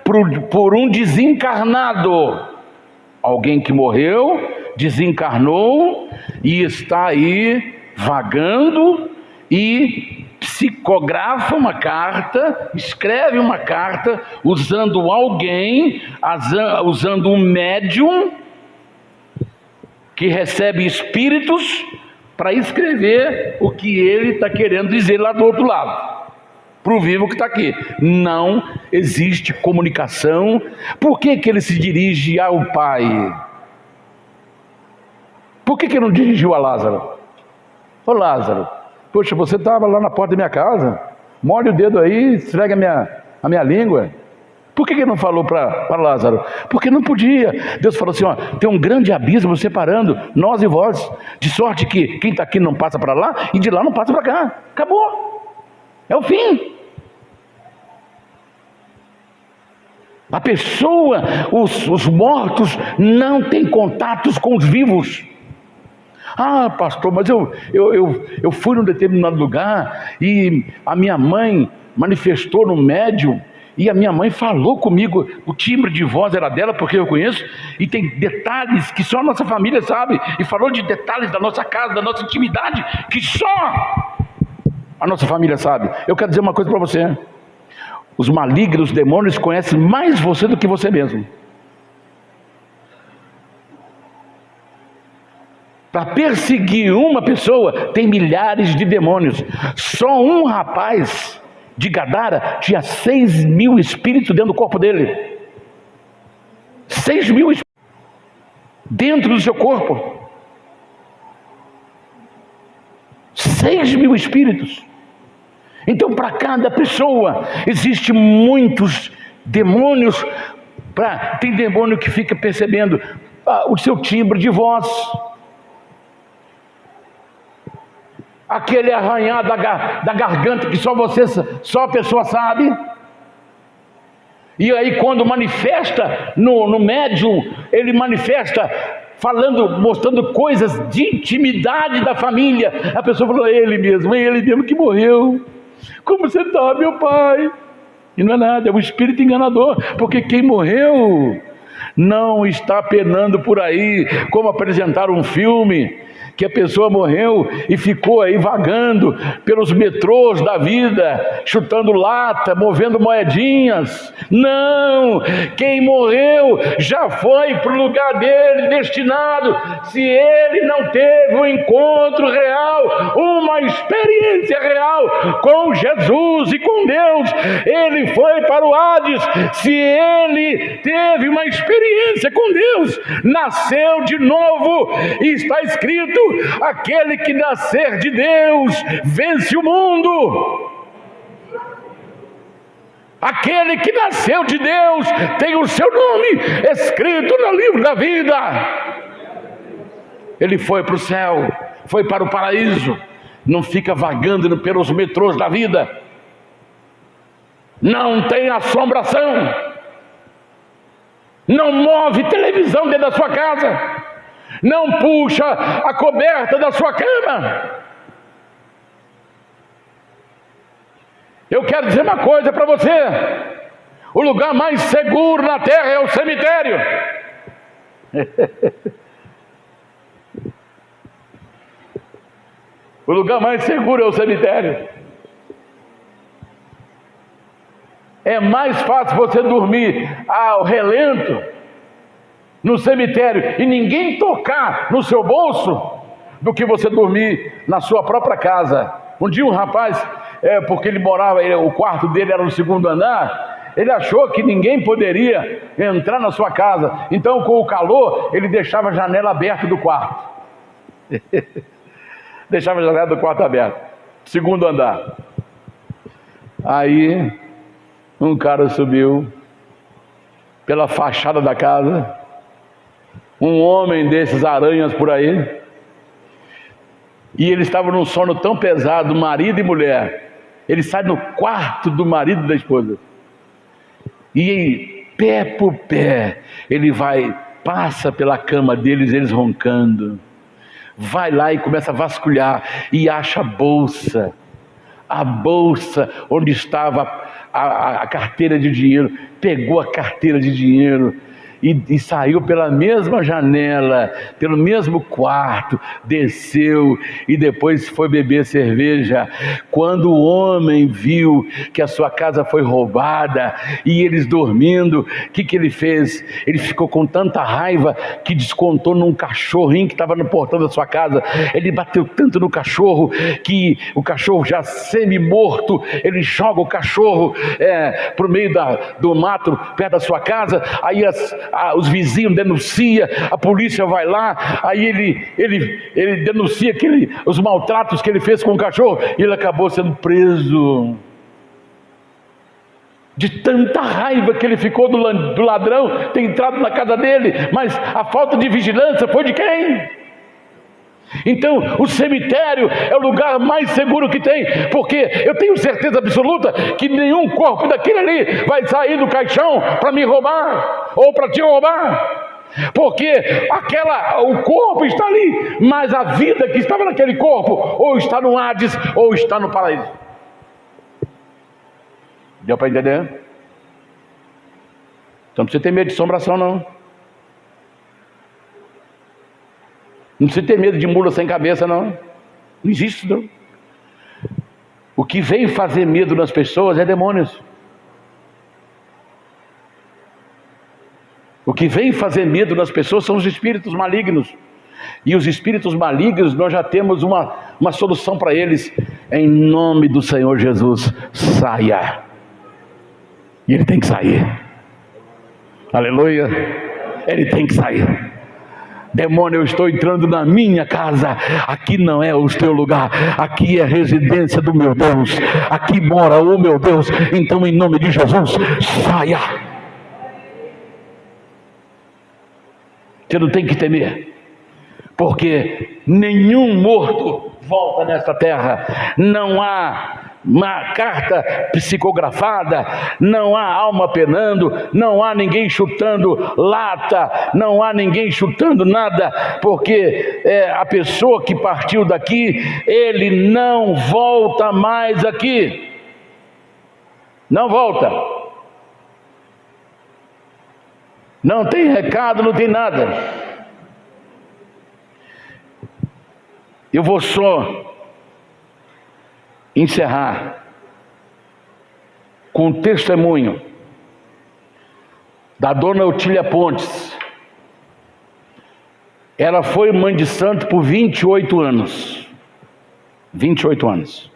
por um desencarnado, alguém que morreu, desencarnou e está aí vagando e psicografa uma carta, escreve uma carta usando alguém, usando um médium que recebe espíritos para escrever o que ele está querendo dizer lá do outro lado, para o vivo que está aqui. Não existe comunicação. Por que ele se dirige ao Pai? Por que ele não dirigiu a Lázaro? Ô Lázaro, poxa, você estava lá na porta da minha casa, molha o dedo aí, esfrega a minha língua. Por que ele não falou para Lázaro? Porque não podia. Deus falou assim: ó, tem um grande abismo separando nós e vós, de sorte que quem está aqui não passa para lá e de lá não passa para cá. Acabou. É o fim. A pessoa, os mortos não têm contatos com os vivos. Ah, pastor, mas eu fui num determinado lugar e a minha mãe manifestou no médium e a minha mãe falou comigo, o timbre de voz era dela, porque eu conheço, e tem detalhes que só a nossa família sabe, e falou de detalhes da nossa casa, da nossa intimidade, que só a nossa família sabe. Eu quero dizer uma coisa para você: os malignos, os demônios conhecem mais você do que você mesmo. Para perseguir uma pessoa, tem milhares de demônios. Só um rapaz de Gadara tinha 6.000 espíritos dentro do corpo dele. 6.000 espíritos dentro do seu corpo. 6.000 espíritos. Então, para cada pessoa, existem muitos demônios. Tem demônio que fica percebendo o seu timbre de voz, aquele arranhar da garganta que só a pessoa sabe. E aí, quando manifesta no médium, ele manifesta falando, mostrando coisas de intimidade da família. A pessoa falou: é ele mesmo que morreu. Como você está, meu pai? E não é nada, é um espírito enganador, porque quem morreu não está penando por aí, como apresentaram um filme, que a pessoa morreu e ficou aí vagando pelos metrôs da vida, chutando lata, movendo moedinhas. Não, quem morreu já foi para o lugar dele destinado. Se ele não teve um encontro real, uma experiência real com Jesus e com Deus, ele foi para o Hades. Se ele teve uma experiência com Deus, nasceu de novo, e está escrito: aquele que nascer de Deus vence o mundo. Aquele que nasceu de Deus tem o seu nome escrito no livro da vida. Ele foi para o céu, foi para o paraíso. Não fica vagando pelos metrôs da vida. Não tem assombração. Não move televisão dentro da sua casa. Não puxa a coberta da sua cama. Eu quero dizer uma coisa para você: o lugar mais seguro na terra é o cemitério. O lugar mais seguro é o cemitério. É mais fácil você dormir ao relento no cemitério e ninguém tocar no seu bolso do que você dormir na sua própria casa. Um dia um rapaz, porque ele morava, o quarto dele era no 2º andar, ele achou que ninguém poderia entrar na sua casa. Então, com o calor, ele deixava a janela aberta do quarto. Deixava a janela do quarto aberta, 2º andar. Aí um cara subiu pela fachada da casa, um homem desses aranhas por aí, e ele estava num sono tão pesado, marido e mulher. Ele sai no quarto do marido e da esposa, e pé por pé ele passa pela cama deles, eles roncando, vai lá e começa a vasculhar, e acha a bolsa onde estava a carteira de dinheiro. Pegou a carteira de dinheiro e saiu pela mesma janela, pelo mesmo quarto, desceu e depois foi beber cerveja. Quando o homem viu que a sua casa foi roubada e eles dormindo, o que ele fez? Ele ficou com tanta raiva que descontou num cachorrinho que estava no portão da sua casa. Ele bateu tanto no cachorro que o cachorro, já semi-morto, ele joga o cachorro para o meio do mato perto da sua casa. Aí os vizinhos denunciam, a polícia vai lá, aí ele denuncia os maltratos que ele fez com o cachorro, e ele acabou sendo preso. De tanta raiva que ele ficou do ladrão ter entrado na casa dele. Mas a falta de vigilância foi de quem? Então, o cemitério é o lugar mais seguro que tem, porque eu tenho certeza absoluta que nenhum corpo daquele ali vai sair do caixão para me roubar ou para te roubar, porque o corpo está ali, mas a vida que estava naquele corpo ou está no Hades ou está no paraíso. Deu para entender? Então não precisa ter medo de assombração, não. Não precisa ter medo de mula sem cabeça, não. Não existe, não. O que veio fazer medo nas pessoas é demônios. O que veio fazer medo nas pessoas são os espíritos malignos. E os espíritos malignos, nós já temos uma solução para eles. Em nome do Senhor Jesus, saia. E ele tem que sair. Aleluia. Ele tem que sair. Demônio, eu estou entrando na minha casa. Aqui não é o teu lugar. Aqui é a residência do meu Deus. Aqui mora o meu Deus. Então, em nome de Jesus, saia. Você não tem que temer, porque nenhum morto volta nesta terra. Não há uma carta psicografada, não há alma penando, não há ninguém chutando lata, não há ninguém chutando nada, porque a pessoa que partiu daqui, ele não volta mais aqui. Não volta. Não tem recado, não tem nada. Eu vou só encerrar com um testemunho da dona Otília Pontes. Ela foi mãe de santo por 28 anos. 28 anos.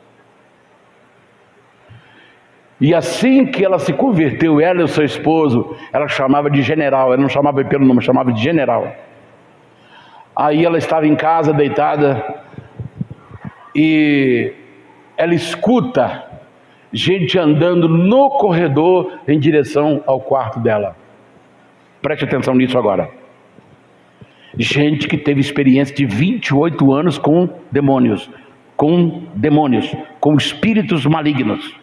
E assim que ela se converteu, ela e o seu esposo, ela chamava de general, ela não chamava pelo nome, chamava de general. Aí ela estava em casa, deitada, e ela escuta gente andando no corredor em direção ao quarto dela. Preste atenção nisso agora. Gente que teve experiência de 28 anos com demônios, com espíritos malignos.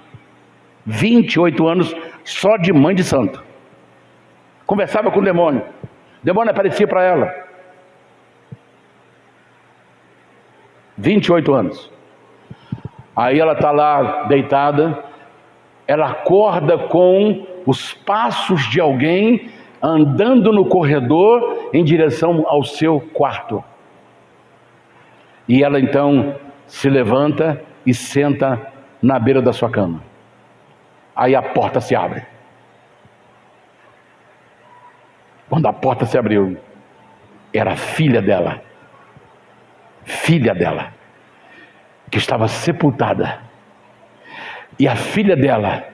28 anos só de mãe de santo. Conversava com o demônio. O demônio aparecia para ela. 28 anos. Aí ela está lá deitada, ela acorda com os passos de alguém andando no corredor em direção ao seu quarto. E ela então se levanta e senta na beira da sua cama. Aí a porta se abre. Quando a porta se abriu, era a filha dela, que estava sepultada. E a filha dela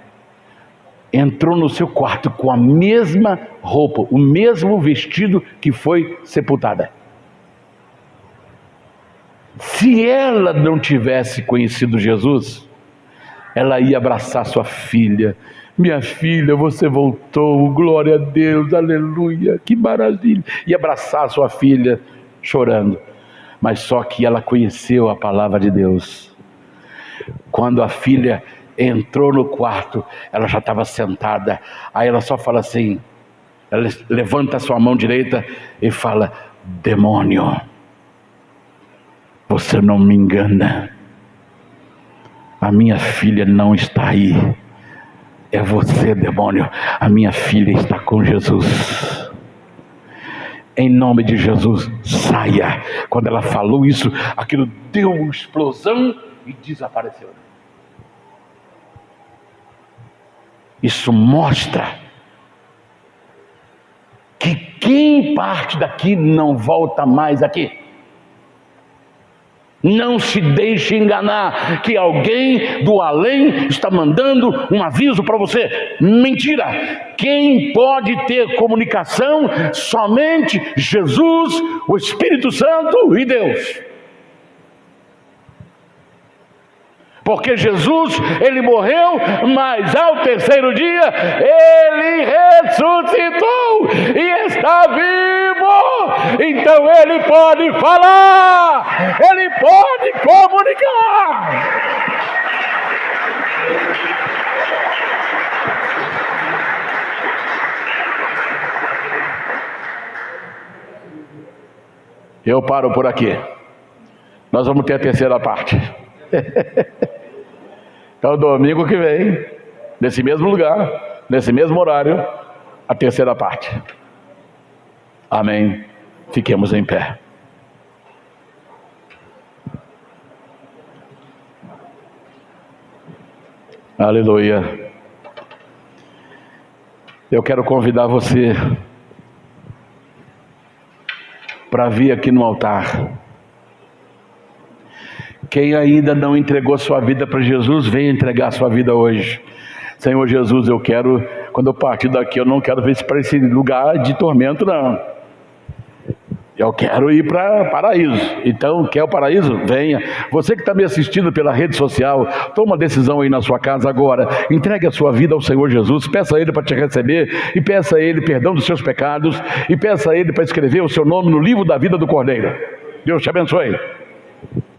entrou no seu quarto com a mesma roupa, o mesmo vestido que foi sepultada. Se ela não tivesse conhecido Jesus, ela ia abraçar sua filha. Minha filha, você voltou, glória a Deus, aleluia, que maravilha. E abraçar sua filha chorando. Mas só que ela conheceu a palavra de Deus. Quando a filha entrou no quarto, ela já estava sentada. Aí ela só fala assim, ela levanta a sua mão direita e fala: demônio, você não me engana. A minha filha não está aí. É você, demônio. A minha filha está com Jesus. Em nome de Jesus, saia. Quando ela falou isso, aquilo deu uma explosão e desapareceu. Isso mostra que quem parte daqui não volta mais aqui. Não se deixe enganar que alguém do além está mandando um aviso para você. Mentira! Quem pode ter comunicação? Somente Jesus, o Espírito Santo e Deus. Porque Jesus, ele morreu, mas ao terceiro dia, ele ressuscitou e está vivo. Então ele pode falar, ele pode comunicar. Eu paro por aqui. Nós vamos ter a terceira parte. Então, domingo que vem, nesse mesmo lugar, nesse mesmo horário, a terceira parte. Amém. Fiquemos em pé. Aleluia. Eu quero convidar você para vir aqui no altar. Quem ainda não entregou sua vida para Jesus, venha entregar sua vida hoje. Senhor Jesus, eu quero, quando eu partir daqui, eu não quero ver para esse lugar de tormento, não. Eu quero ir para o paraíso. Então, quer o paraíso? Venha. Você que está me assistindo pela rede social, toma uma decisão aí na sua casa agora. Entregue a sua vida ao Senhor Jesus. Peça a Ele para te receber. E peça a Ele perdão dos seus pecados. E peça a Ele para escrever o seu nome no livro da vida do Cordeiro. Deus te abençoe.